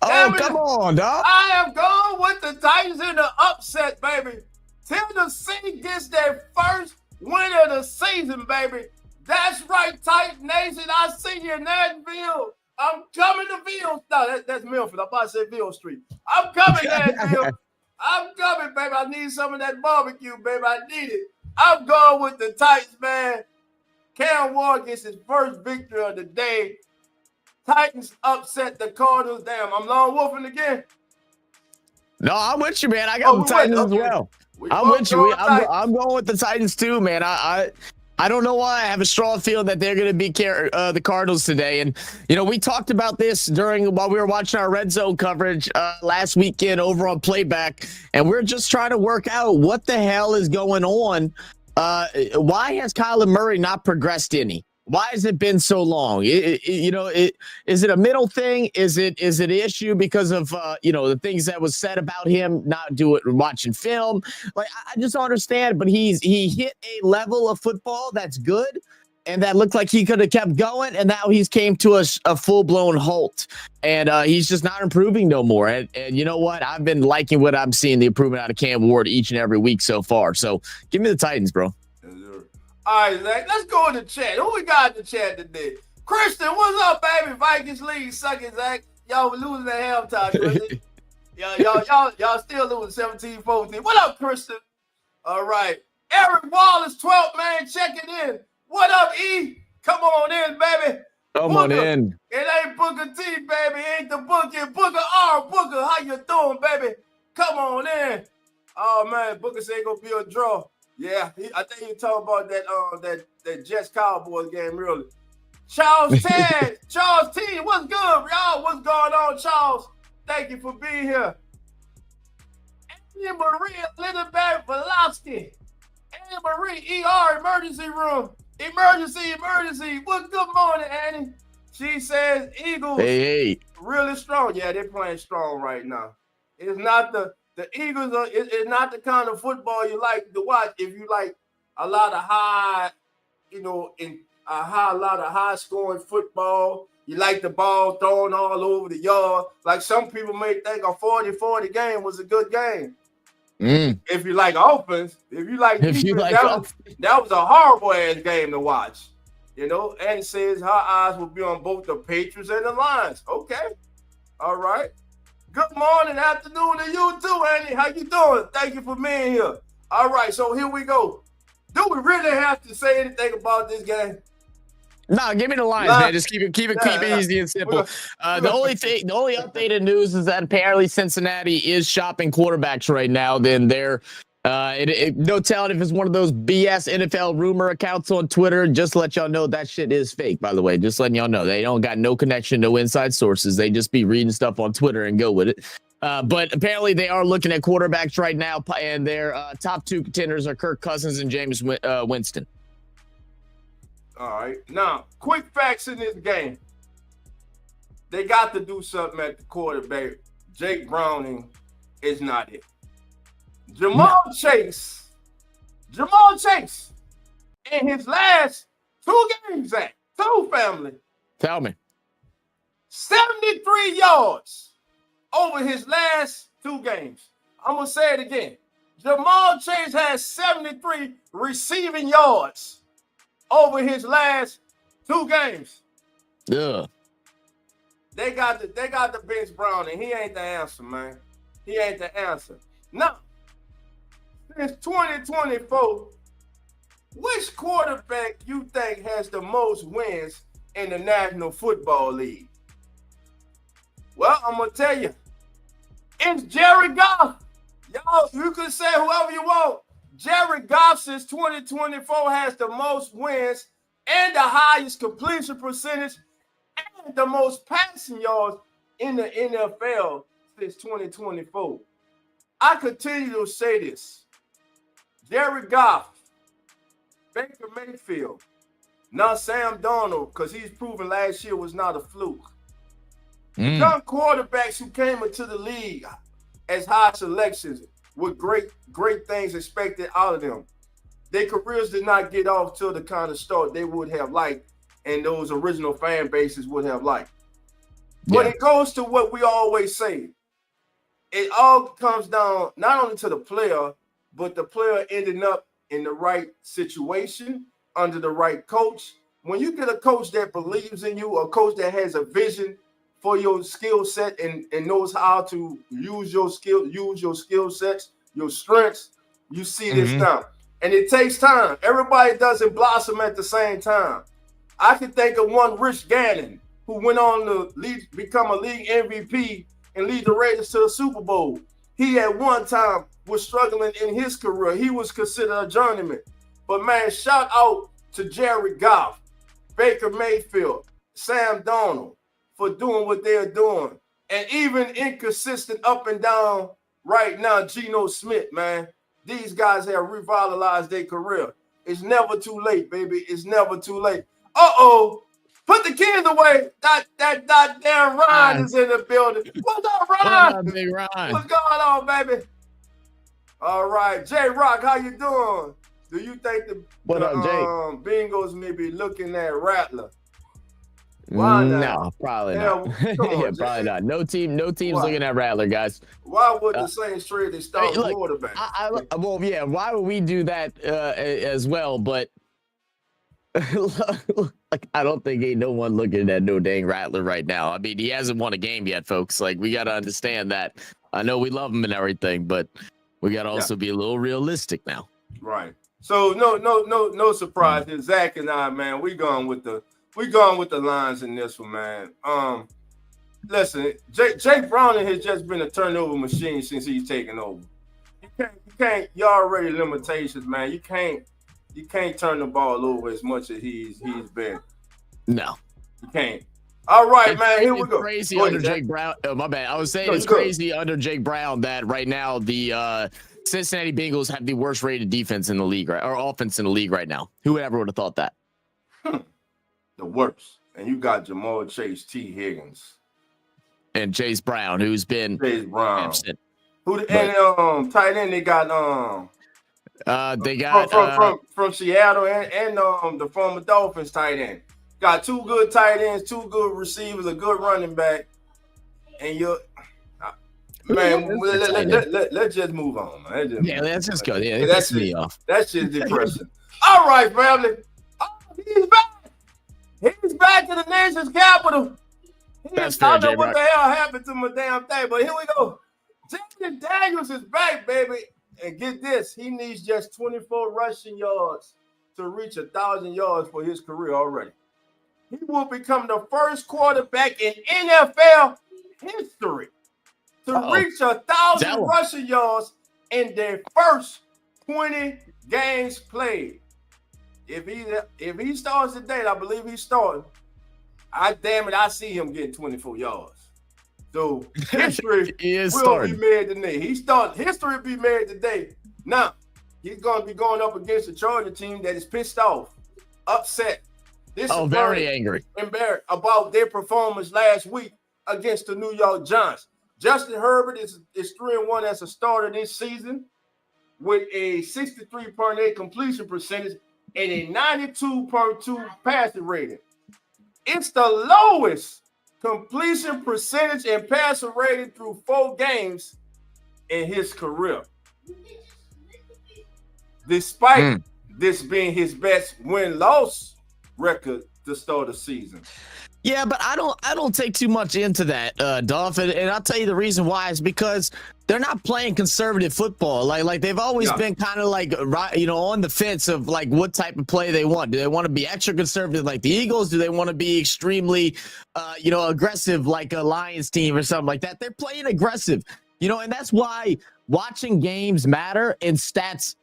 Come on, dog. I am going with the Titans in the upset, baby. Tennessee gets their first win of the season, baby. That's right, Titan Nation. I see you in Nashville. I'm coming to Ville. No, that's Milford. I'm about to say Ville Street. I'm coming, Nashville. I'm coming, baby. I need some of that barbecue, baby. I need it. I'm going with the Titans, man. Cam Ward gets his first victory of the day. Titans upset the Cardinals. Damn, I'm lone wolfing again. No, I'm with you, man. I got the Titans as well. I'm with you. I'm going with the Titans too, man. I don't know why I have a strong feeling that they're going to beat the Cardinals today. And, we talked about this while we were watching our Red Zone coverage last weekend over on Playback, and we're just trying to work out what the hell is going on. Why has Kyler Murray not progressed any? Why has it been so long? Is it a middle thing? Is it an issue because of the things that was said about him not watching film? Like, I just don't understand. But he hit a level of football that's good, and that looked like he could have kept going, and now he's came to a full blown halt, and he's just not improving no more. And you know what? I've been liking what I'm seeing, the improvement out of Cam Ward each and every week so far. So give me the Titans, bro. All right, Zach, let's go in the chat. Who we got in the chat today? Christian, what's up, baby? Vikings league sucking, Zach. Y'all were losing at halftime, Christian. y'all still losing 17-14. What up, Christian? All right. Eric Wallace, 12th man, checking in. What up, E? Come on in, baby. Come on in. It ain't Booker T, baby. It ain't the Booker. Booker R. Booker, how you doing, baby? Come on in. Oh, man, Booker said it's going to be a draw. Yeah, I think you talking about that Jets Cowboys game, really. Charles Ted, Charles T, what's good, y'all? What's going on, Charles? Thank you for being here. Annie Marie Lindenberg Velosky. Annie Marie ER emergency room. Emergency. Well, good morning, Annie. She says Eagles really strong. Yeah, they're playing strong right now. It's not the Eagles are it's not the kind of football you like to watch if you like a lot of high, a lot of high scoring football. You like the ball thrown all over the yard. Like some people may think a 40-40 game was a good game. If you like offense, if you like defense, that was a horrible ass game to watch. And says her eyes will be on both the Patriots and the Lions. Okay. All right. Good morning, afternoon to you too, Andy. How you doing? Thank you for being here. All right, so here we go. Do we really have to say anything about this game? No, give me the lines, man. Just keep it easy and simple. The only updated news is that apparently Cincinnati is shopping quarterbacks right now. Then they're no telling if it's one of those BS NFL rumor accounts on Twitter. Just to let y'all know that shit is fake, by the way. Just letting y'all know they don't got no connection, no inside sources. They just be reading stuff on Twitter and go with it. But apparently they are looking at quarterbacks right now, and their top two contenders are Kirk Cousins and Jameis Winston. All right. Now, quick facts in this game. They got to do something at the quarterback. Jake Browning is not it. Jamal Chase, in his last two games, family. Tell me. 73 yards over his last two games. I'm going to say it again. Jamal Chase has 73 receiving yards over his last two games. Yeah. They got the bench Brown, and he ain't the answer, man. He ain't the answer. Now, since 2024, which quarterback you think has the most wins in the National Football League? Well, I'm gonna tell you, it's Jared Goff. Y'all, you can say whoever you want. Jared Goff since 2024 has the most wins and the highest completion percentage and the most passing yards in the NFL since 2024. I continue to say this. Jared Goff, Baker Mayfield, now Sam Darnold, because he's proven last year was not a fluke. Young quarterbacks who came into the league as high selections with great things expected out of them. Their careers did not get off to the kind of start they would have liked and those original fan bases would have liked. But it goes to what we always say. It all comes down not only to the player, but the player ending up in the right situation, under the right coach. When you get a coach that believes in you, a coach that has a vision for your skill set and knows how to use your skill sets, your strengths, you see this now. And it takes time. Everybody doesn't blossom at the same time. I can think of one Rich Gannon who went on to become a league MVP and lead the Raiders to the Super Bowl. He at one time was struggling in his career. He was considered a journeyman. But man, shout out to Jared Goff, Baker Mayfield, Sam Darnold for doing what they're doing. And even inconsistent up and down right now, Geno Smith, man. These guys have revitalized their career. It's never too late, baby. It's never too late. Put the kids away. That damn Ryan is in the building. What's up, Ryan? What's up, big Ryan? What's going on, baby? All right, J Rock, how you doing? Do you think the Bengals may be looking at Rattler? Why not? No, probably not. Probably not. No team's looking at Rattler, guys. Why would the Saints trade their star quarterback? Why would we do that as well? But I don't think ain't no one looking at no dang Rattler right now. I mean, he hasn't won a game yet, folks. Like, we got to understand that. I know we love him and everything, but we got to also be a little realistic now. Right. So no surprises. Zach and I, man, we going with the lines in this one, man. Listen, Jake Browning has just been a turnover machine since he's taken over. You already limitations, man. You can't turn the ball over as much as he's been. No, you can't. All right, man. Here we go. Crazy under Jake Brown. Oh, my bad. I was saying it's crazy under Jake Brown that right now the Cincinnati Bengals have the worst rated defense in the league, right, or offense in the league right now. Who ever would have thought that? The worst. And you got Jamal Chase, T. Higgins, and Chase Brown, who's been absent. Tight end they got from Seattle and the former Dolphins tight end. Got two good tight ends, two good receivers, a good running back, and let's just move on, man. Let's just go. Yeah, that's me off. That's just depressing. All right, family. Oh, he's back. He's back to the nation's capital. That's fair, I don't know what the hell happened to my damn thing, but here we go. Jaden Daniels is back, baby. And get this, he needs just 24 rushing yards to reach 1,000 yards for his career already. He will become the first quarterback in NFL history to reach 1,000 rushing yards in their first 20 games played. If he starts today, I believe he's starting. I see him getting 24 yards. So history will be made today. History will be made today. Now, he's going to be going up against a Charger team that is pissed off, upset. Very angry. Embarrassed about their performance last week against the New York Giants. Justin Herbert is 3-1 as a starter this season with a 63.8 completion percentage and a 92.2 passing rating. It's the lowest completion percentage and passer rating through 4 games in his career. Despite this being his best win-loss record to start the season. Yeah, but I don't take too much into that, Dolph, and I'll tell you the reason why is because they're not playing conservative football. Like they've always been kind of like, on the fence of like what type of play they want. Do they want to be extra conservative like the Eagles? Do they want to be extremely, aggressive like a Lions team or something like that? They're playing aggressive, and that's why watching games matter and stats,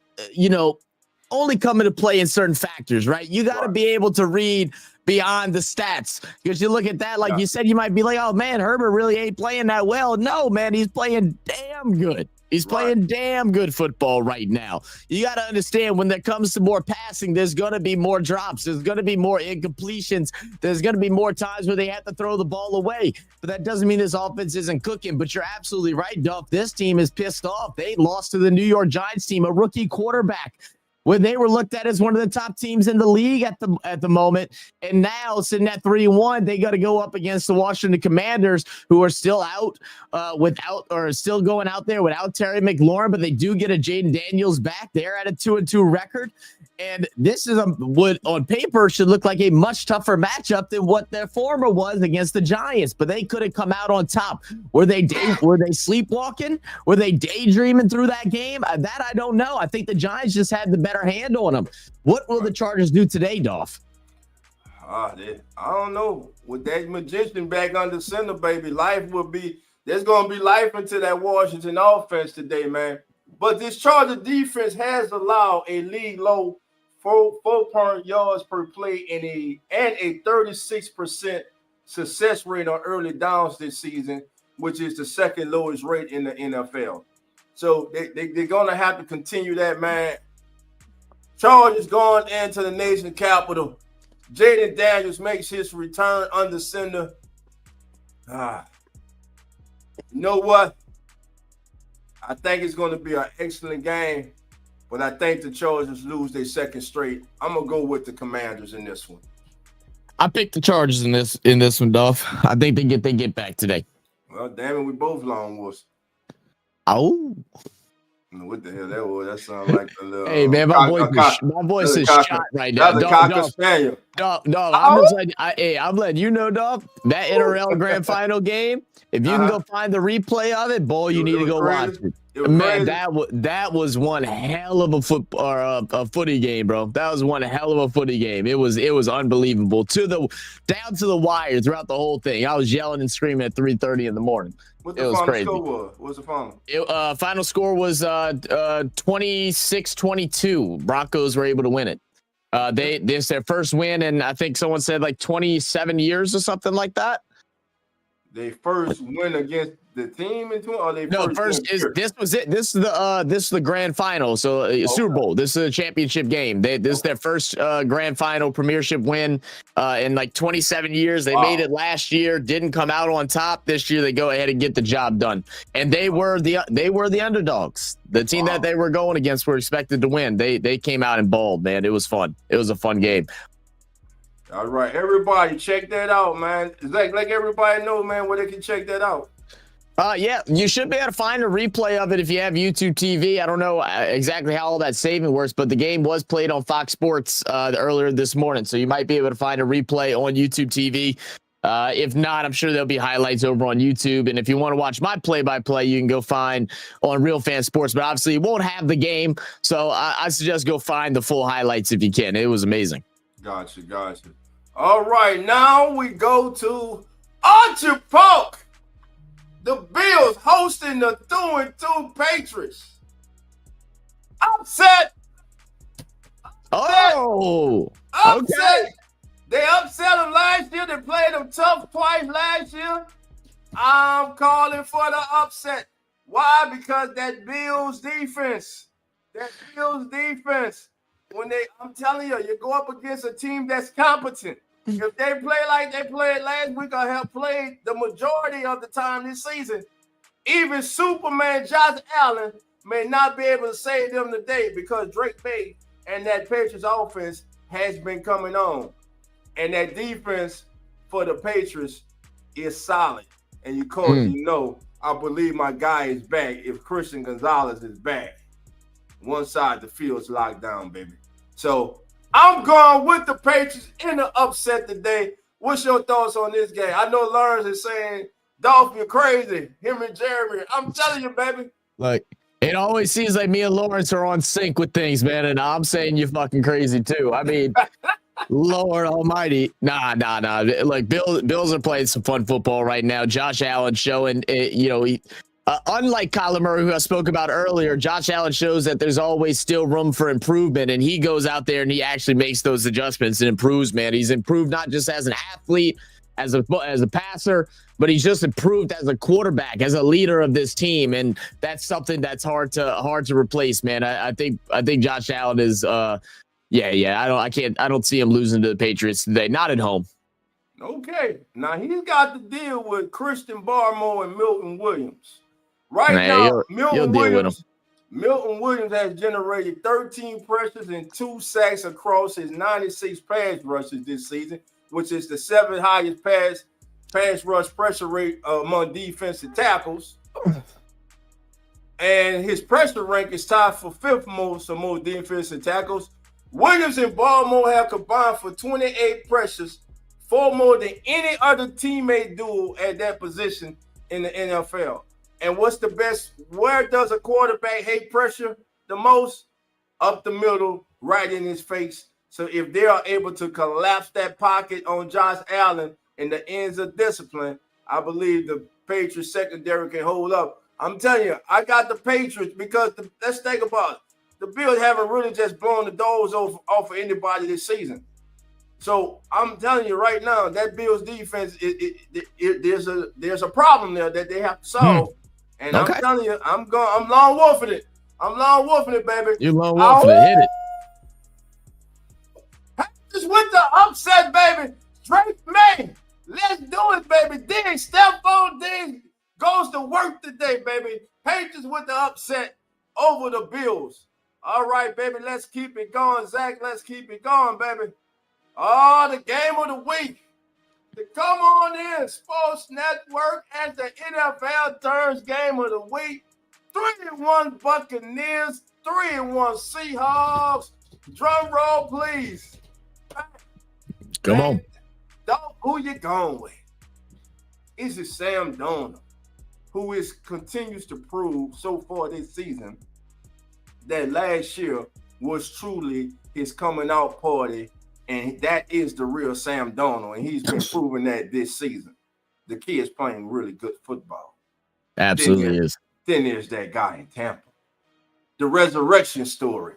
only come into play in certain factors, right? You got to be able to read beyond the stats because you look at that, like you said, you might be like, oh man, Herbert really ain't playing that well. No, man, he's playing damn good. He's playing damn good football right now. You got to understand when it comes to more passing, there's going to be more drops. There's going to be more incompletions. There's going to be more times where they have to throw the ball away. But that doesn't mean this offense isn't cooking. But you're absolutely right, Duff. This team is pissed off. They lost to the New York Giants team, a rookie quarterback, when they were looked at as one of the top teams in the league at the moment. And now sitting at 3-1, they got to go up against the Washington Commanders, who are still out still going out there without Terry McLaurin, but they do get a Jaden Daniels back. They're at a 2-2 record. And this is what on paper should look like a much tougher matchup than what their former was against the Giants. But they could have come out on top. Were they sleepwalking? Were they daydreaming through that game? That I don't know. I think the Giants just had the better hand on them. What will the Chargers do today, Dolph? I don't know. With that magician back under center, baby, there's going to be life into that Washington offense today, man. But this Charger defense has allowed a league low 4 yards per play and a 36% success rate on early downs this season, which is the second lowest rate in the NFL. So they're going to have to continue that, man. Chargers going into the nation's capital. Jaden Daniels makes his return under center. You know what? I think it's going to be an excellent game, but I think the Chargers lose their second straight. I'm going to go with the Commanders in this one. I picked the Chargers in this one, Dolph. I think they get back today. Well, damn it, we both long wolves. Oh. What the hell that was? That sounds like a little. Hey man, my voice is shot right now. That's a Cocker Spaniel. Dog. I'm letting you know, dog. That NRL Grand Final game. If you can go find the replay of it, boy, you need to go watch it. It was Man, crazy. that was one hell of a footy game, bro. That was one hell of a footy game. It was unbelievable down to the wire throughout the whole thing. I was yelling and screaming at 3:30 in the morning. What It the was final crazy. score was? What's the final? Final score was 26-22. Broncos were able to win it. This their first win, and I think someone said like 27 years or something like that. They first win against the team in 20, or they No, first is this was it. This is the grand final. So Super Bowl. This is a championship game. This is their first grand final premiership win in like 27 years. They made it last year, didn't come out on top. This year they go ahead and get the job done. And they were the underdogs. The team that they were going against were expected to win. They came out and balled, man. It was fun. It was a fun game. All right, everybody, check that out, man. It's like everybody knows, man, where they can check that out. Yeah, you should be able to find a replay of it if you have YouTube TV. I don't know exactly how all that saving works, but the game was played on Fox Sports earlier this morning, so you might be able to find a replay on YouTube TV. If not, I'm sure there'll be highlights over on YouTube. And if you want to watch my play-by-play, you can go find on Real Fan Sports. But obviously, you won't have the game, so I suggest go find the full highlights if you can. It was amazing. Gotcha. All right, now we go to Orchard Park. The Bills hosting the 2-2 Patriots. Upset. Oh, Upset. okay. They upset them last year. They played them tough twice last year. I'm calling for the upset. Why? Because that Bills defense. I'm telling you, you go up against a team that's competent. If they play like they played last week or have played the majority of the time this season, even Superman Josh Allen may not be able to save them today because Drake May and that Patriots offense has been coming on. And that defense for the Patriots is solid. And you know, I believe my guy is back if Christian Gonzalez is back. One side of the field's locked down, baby. So I'm going with the Patriots in the upset today. What's your thoughts on this game? I know Lawrence is saying, Dolph, you're crazy. Him and Jeremy. I'm telling you, baby. Like, it always seems like me and Lawrence are on sync with things, man. And I'm saying you're fucking crazy too. I mean, Lord Almighty. Nah. Like Bills are playing some fun football right now. Josh Allen showing, unlike Kyler Murray, who I spoke about earlier, Josh Allen shows that there's always still room for improvement, and he goes out there and he actually makes those adjustments and improves, man. He's improved not just as an athlete, as a passer, but he's just improved as a quarterback, as a leader of this team, and that's something that's hard to replace, man. I think Josh Allen is I don't see him losing to the Patriots today, not at home. Okay, now he's got to deal with Christian Barmore and Milton Williams. Now, Milton Williams has generated 13 pressures and 2 sacks across his 96 pass rushes this season, which is the 7th highest pass rush pressure rate among defensive tackles. And his pressure rank is tied for 5th most among defensive tackles. Williams and Barmore have combined for 28 pressures, 4 more than any other teammate duo at that position in the NFL. And what's the best? Where does a quarterback hate pressure the most? Up the middle, right in his face. So if they are able to collapse that pocket on Josh Allen in the ends of discipline, I believe the Patriots secondary can hold up. I'm telling you, I got the Patriots because let's think about it. The Bills haven't really just blown the doors off of anybody this season. So I'm telling you right now, that Bills defense, there's a problem there that they have to solve. And okay. I'm telling you, I'm long wolfing it. I'm long wolfing it, baby. You're long wolfing it. Hit it. Just with the upset, baby. Drake May. Let's do it, baby. Stephon Diggs goes to work today, baby. Patriots with the upset over the Bills. All right, baby. Let's keep it going, Zach. Let's keep it going, baby. Oh, the game of the week. To come on in, Sports Network, as the NFL turns game of the week. 3-1 Buccaneers, 3-1 Seahawks. Drum roll, please. Come on. Who you going with? Is it Sam Darnold? who continues to prove so far this season that last year was truly his coming out party, and that is the real Sam Darnold, and he's been proving that this season. The kid's playing really good football. Absolutely is. Then there's that guy in Tampa. The resurrection story.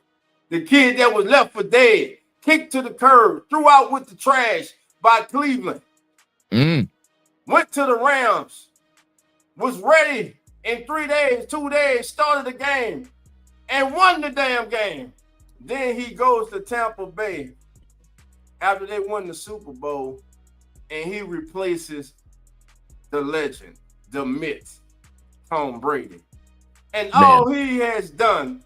The kid that was left for dead, kicked to the curb, threw out with the trash by Cleveland. Went to the Rams, was ready in 3 days, 2 days, started the game, and won the damn game. Then he goes to Tampa Bay after they won the Super Bowl, and he replaces the legend, the myth, Tom Brady. And all he has done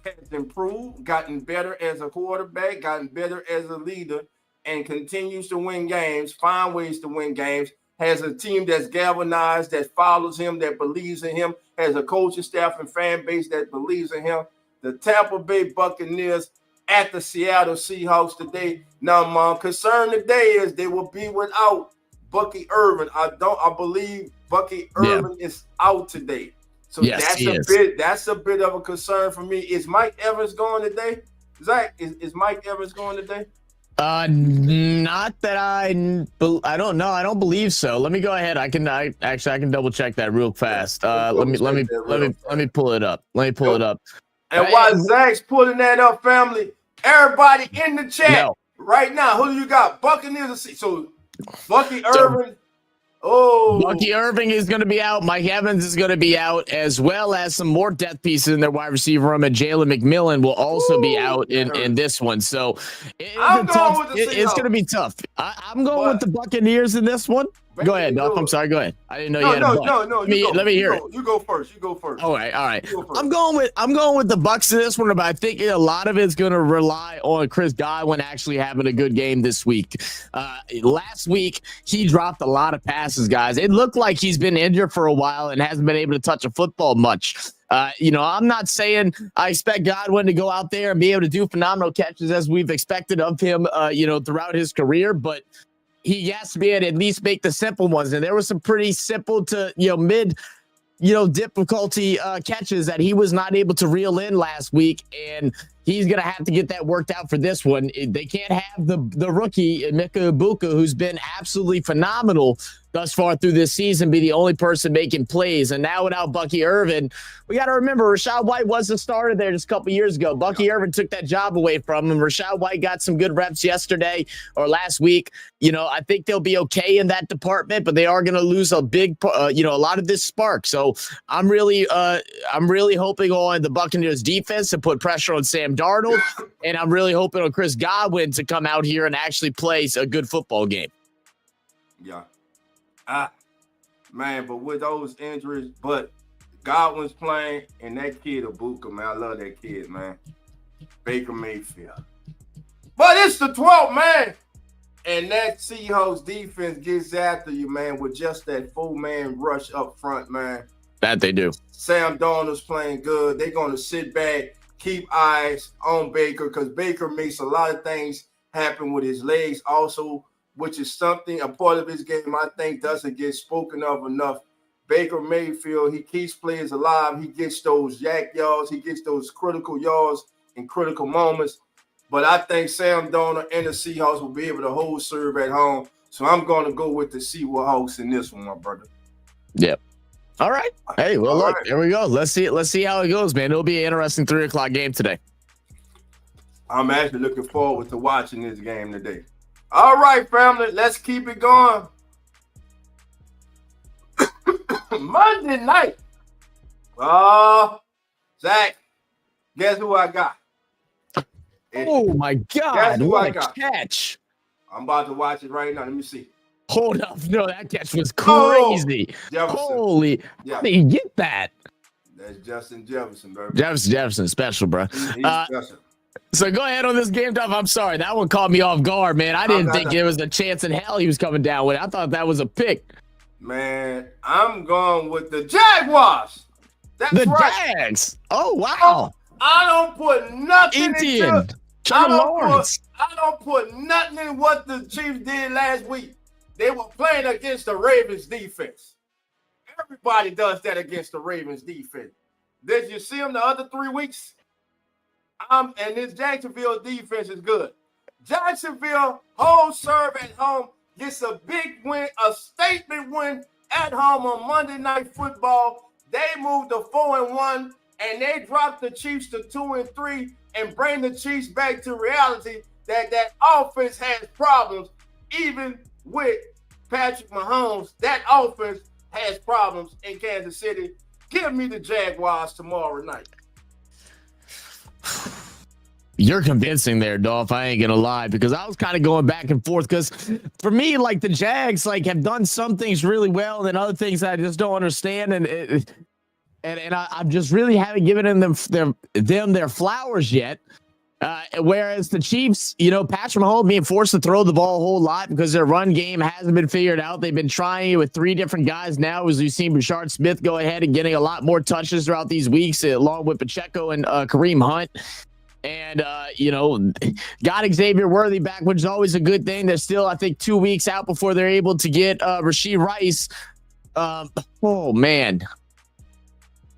has improved, gotten better as a quarterback, gotten better as a leader, and continues to win games, find ways to win games, has a team that's galvanized, that follows him, that believes in him, has a coaching staff and fan base that believes in him. The Tampa Bay Buccaneers at the Seattle Seahawks today. Now, my concern today is they will be without Bucky Irvin. I believe Bucky Irvin is out today. So that's a bit of a concern for me. Is Mike Evans going today? Zach, is Mike Evans going today? Not that I don't know. I don't believe so. Let me go ahead. I can double check that real fast. Let me pull it up. And while Zach's pulling that up, family, everybody in the chat right now, who do you got? Buccaneers. So Bucky Irvin. Bucky Irving is going to be out. Mike Evans is going to be out, as well as some more depth pieces in their wide receiver room. And Jalen McMillan will also be out in this one. So it's going to be tough. I'm going with the Buccaneers in this one. Go ahead, Duff. I'm sorry. Go ahead. I didn't know you had a butt. No. Let me hear it. You go first. All right. I'm going with the Bucs in this one, but I think a lot of it's going to rely on Chris Godwin actually having a good game this week. Last week he dropped a lot of passes, guys. It looked like he's been injured for a while and hasn't been able to touch a football much. I'm not saying I expect Godwin to go out there and be able to do phenomenal catches as we've expected of him, throughout his career, but he has to be able to at least make the simple ones. And there were some pretty simple to, mid, difficulty catches that he was not able to reel in last week. And he's going to have to get that worked out for this one. They can't have the rookie, Mika Ibuka, who's been absolutely phenomenal thus far through this season, be the only person making plays. And now without Bucky Irvin, we got to remember Rachaad White was the starter there just a couple years ago. Bucky Irvin took that job away from him. Rachaad White got some good reps yesterday or last week. I think they'll be okay in that department, but they are going to lose a big, a lot of this spark. So I'm really hoping on the Buccaneers defense to put pressure on Sam Darnold, and I'm really hoping on Chris Godwin to come out here and actually play a good football game. Yeah. Man, but with those injuries, but Godwin's playing, and that kid Ibuka, man, I love that kid, man. Baker Mayfield. But it's the 12th man, and that Seahawks defense gets after you, man, with just that full-man rush up front, man. That they do. Sam Darnold's playing good. They're going to sit back, keep eyes on Baker, because Baker makes a lot of things happen with his legs also, which is something, a part of his game I think doesn't get spoken of enough. Baker Mayfield, he keeps players alive. He gets those yak yards. He gets those critical yards in critical moments. But I think Sam Darnold and the Seahawks will be able to hold serve at home. So I'm going to go with the Seahawks in this one, my brother. Yep. All right. Hey, well, look, there we go. Let's see how it goes, man. It'll be an interesting 3 o'clock game today. I'm actually looking forward to watching this game today. All right, family, let's keep it going. Monday night. Zach, guess who I got? Oh, my God. What a catch. I'm about to watch it right now. Let me see. Hold up. No, that catch was crazy. Holy. How did he get that? That's Justin Jefferson, baby. Jefferson, special, bro. He's special. So go ahead on this game, Duff. I'm sorry. That one caught me off guard, man. I didn't think there was a chance in hell he was coming down with it. I thought that was a pick. Man, I'm going with the Jaguars. That's right. Jags. Oh, wow. I don't put nothing into Lawrence. I don't put nothing in what the Chiefs did last week. They were playing against the Ravens defense. Everybody does that against the Ravens defense. Did you see them the other 3 weeks? And this Jacksonville defense is good. Jacksonville, home serve at home, gets a big win, a statement win at home on Monday Night Football. They moved to 4-1, and they dropped the Chiefs to 2-3 and bring the Chiefs back to reality that that offense has problems. Even with Patrick Mahomes, that offense has problems in Kansas City. Give me the Jaguars tomorrow night. You're convincing there, Dolph. I ain't gonna lie, because I was kind of going back and forth. Because for me, like, the Jags have done some things really well, and then other things that I just don't understand, and I just really haven't given them their flowers yet. Whereas the Chiefs, Patrick Mahomes being forced to throw the ball a whole lot because their run game hasn't been figured out. They've been trying it with 3 different guys now, as we've seen Rashard Smith go ahead and getting a lot more touches throughout these weeks, along with Pacheco and Kareem Hunt. And, got Xavier Worthy back, which is always a good thing. They're still, I think, 2 weeks out before they're able to get Rashee Rice. Oh, man.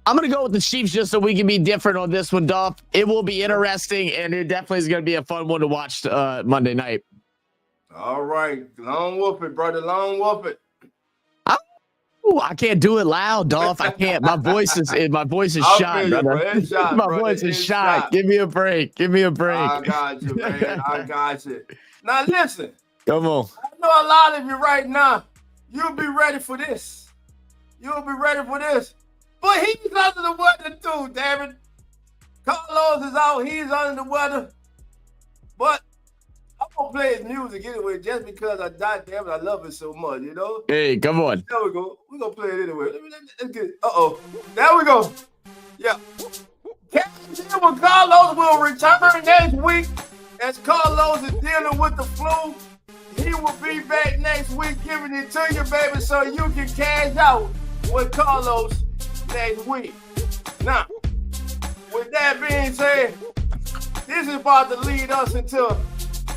I'm going to go with the Chiefs just so we can be different on this one, Dolph. It will be interesting, and it definitely is going to be a fun one to watch Monday night. All right. Long wolf it, brother. Long wolf it. I can't do it loud, Dolph. I can't. My voice is shot, brother. My voice is shot. Give me a break. Give me a break. I got you, man. I got you. Now listen. Come on. I know a lot of you right now. You'll be ready for this. You'll be ready for this. But he's under the weather too, David. Carlos is out. He's under the weather. But I'm going to play his music anyway just because I love it so much, Hey, come on. There we go. We're going to play it anyway. Let's get it. Uh-oh. There we go. Yeah. Captain with Carlos will return next week as Carlos is dealing with the flu. He will be back next week giving it to you, baby, so you can cash out with Carlos next week. Now, with that being said, this is about to lead us into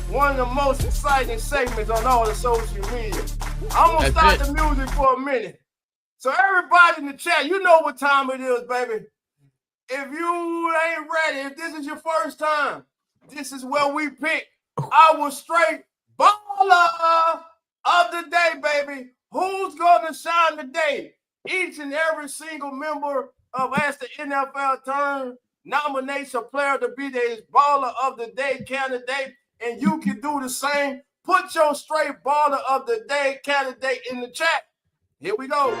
one of the most exciting segments on all the social media. I'm going to start the music for a minute. So everybody in the chat, you know what time it is, baby. If you ain't ready, if this is your first time, this is where we pick our straight baller of the day, baby. Who's going to shine today? Each and every single member of Ask the NFL Turn nominates a player to be the baller of the day candidate. And you can do the same. Put your straight baller of the day candidate in the chat. Here we go.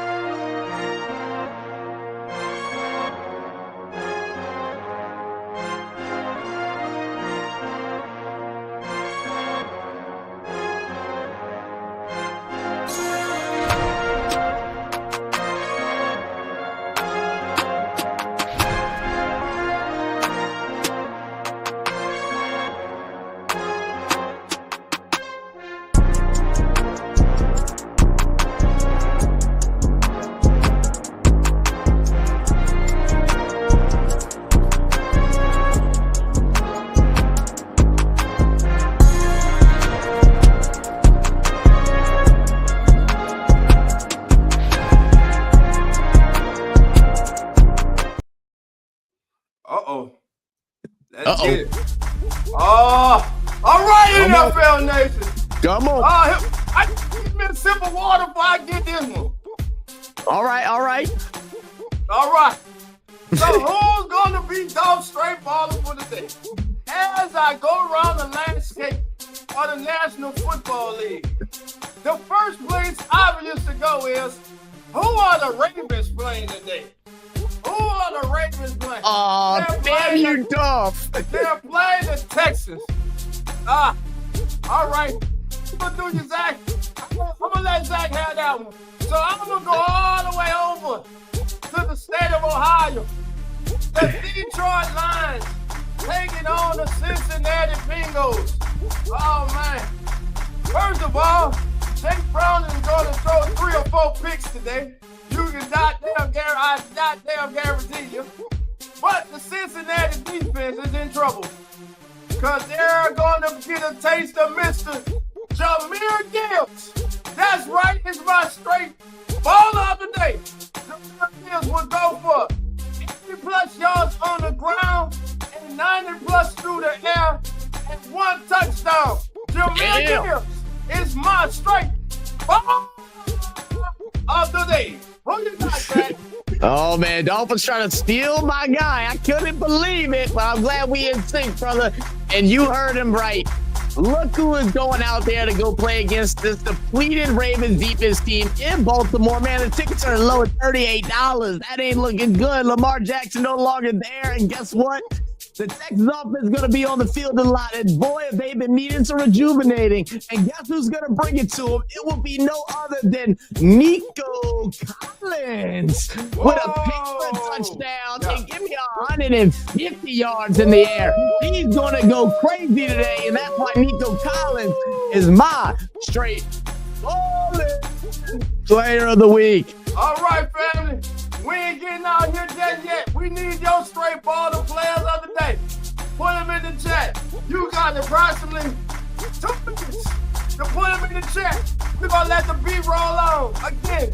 Let's get it. Oh, all right, NFL Nation. Come on. I give me a sip of water before I get this one. All right. All right. So who's going to be Dolph straight baller for the day? As I go around the landscape of the National Football League, the first place obvious to go is, who are the Ravens playing today? Who are the Ravens playing? Oh, damn you, Dolph. They're playing the Texans. All right. I'm going to do you, Zach. I'm going to let Zach have that one. So I'm going to go all the way over to the state of Ohio. The Detroit Lions taking on the Cincinnati Bengals. Oh, man. First of all, Jake Brown is going to throw 3 or 4 picks today. You can goddamn guarantee you. But the Cincinnati defense is in trouble because they're going to get a taste of Mr. Jahmyr Gibbs. That's right. It's my straight baller of the day. Mayfield will go for 80+ yards on the ground and 90+ through the air and 1 touchdown. Mayfield is my straight ball of the day. Who you got, Dad? Oh, man, Dolph was trying to steal my guy. I couldn't believe it, but I'm glad we in sync, brother. And you heard him right. Look who is going out there to go play against this depleted Ravens defense team in Baltimore. Man, the tickets are low at $38. That ain't looking good. Lamar Jackson no longer there. And guess what? The Texans offense is going to be on the field a lot. And boy, have they been needing some rejuvenating. And guess who's going to bring it to them? It will be no other than Nico Collins with a pick touchdown and give me 150 yards in the air. He's going to go crazy today. And that's why Nico Collins is my straight player of the week. All right, family. We ain't getting out here just yet. We need your straight ball of players of the day. Put them in the chat. You got approximately 2 minutes to put them in the chat. We're going to let the beat roll on. Again,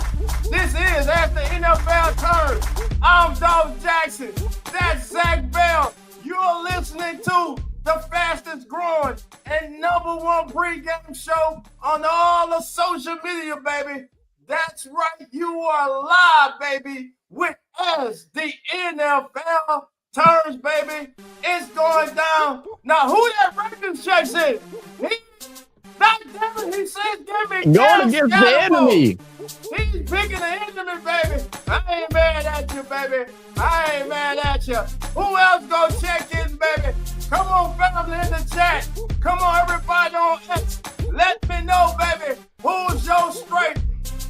this is As the NFL Turns. I'm Dolph Jackson. That's Zach Bell. You're listening to the fastest growing and #1 pregame show on all of social media, baby. That's right. You are live, baby, with As the NFL Turns, baby. It's going down. Now, who that Ravens chasing? He says, give me going against the enemy. He's picking the enemy, baby. I ain't mad at you, baby. I ain't mad at you. Who else gonna check in, baby? Come on, family in the chat. Come on, everybody on X. Let me know, baby, who's your straight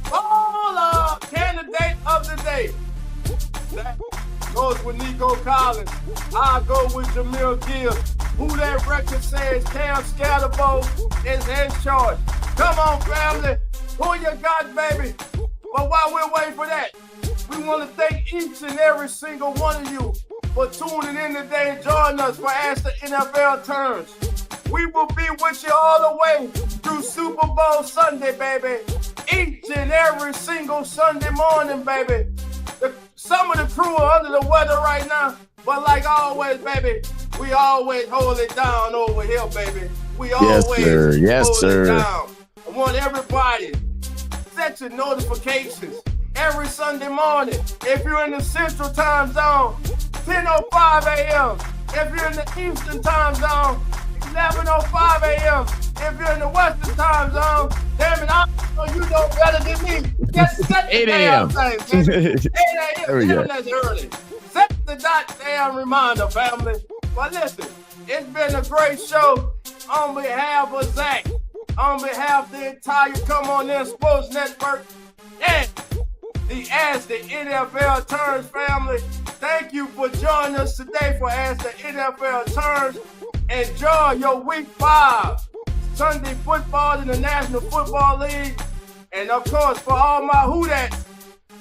ball candidate of the day. That goes with Nico Collins. I go with Jamil Gibbs. Who that record says Cam Scatterbo is in charge. Come on, family. Who you got, baby? But while we're waiting for that, we want to thank each and every single one of you for tuning in today and joining us for As the NFL Turns. We will be with you all the way through Super Bowl Sunday, baby. Each and every single Sunday morning, baby. Some of the crew are under the weather right now, but like always, baby, we always hold it down over here, baby. We always hold it down. I want everybody set your notifications every Sunday morning. If you're in the Central Time Zone, 10:05 a.m. If you're in the Eastern Time Zone, 11:05 a.m. If you're in the Western Time Zone, damn it, I know you know better than me. Just set the 8 a.m. damn thing, baby. 8 There we a.m. go. That's early. Set the goddamn reminder, family. But listen, it's been a great show on behalf of Zach, on behalf of the entire Come On In Sports Network, and the As the NFL Turns family. Thank you for joining us today for As the NFL Turns. Enjoy your Week 5 Sunday football in the National Football League. And of course, for all my Who-Dats,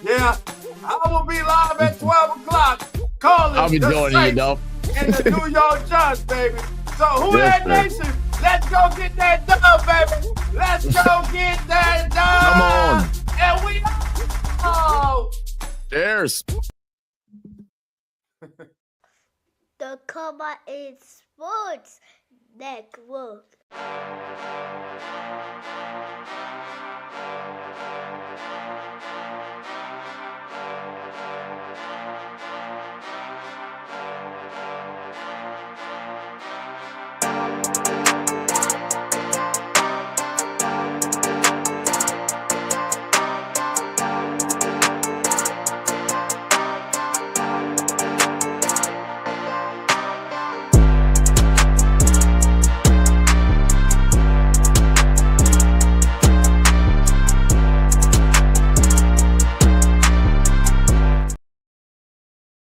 yeah, I will be live at 12 o'clock calling I'll be the joining you, Saints Dolph. and the New York Giants, baby. So Who-Dat Nation, let's go get that done, baby. Let's go get that done. Come on. And we out. Cheers. The Come On In Sports Network.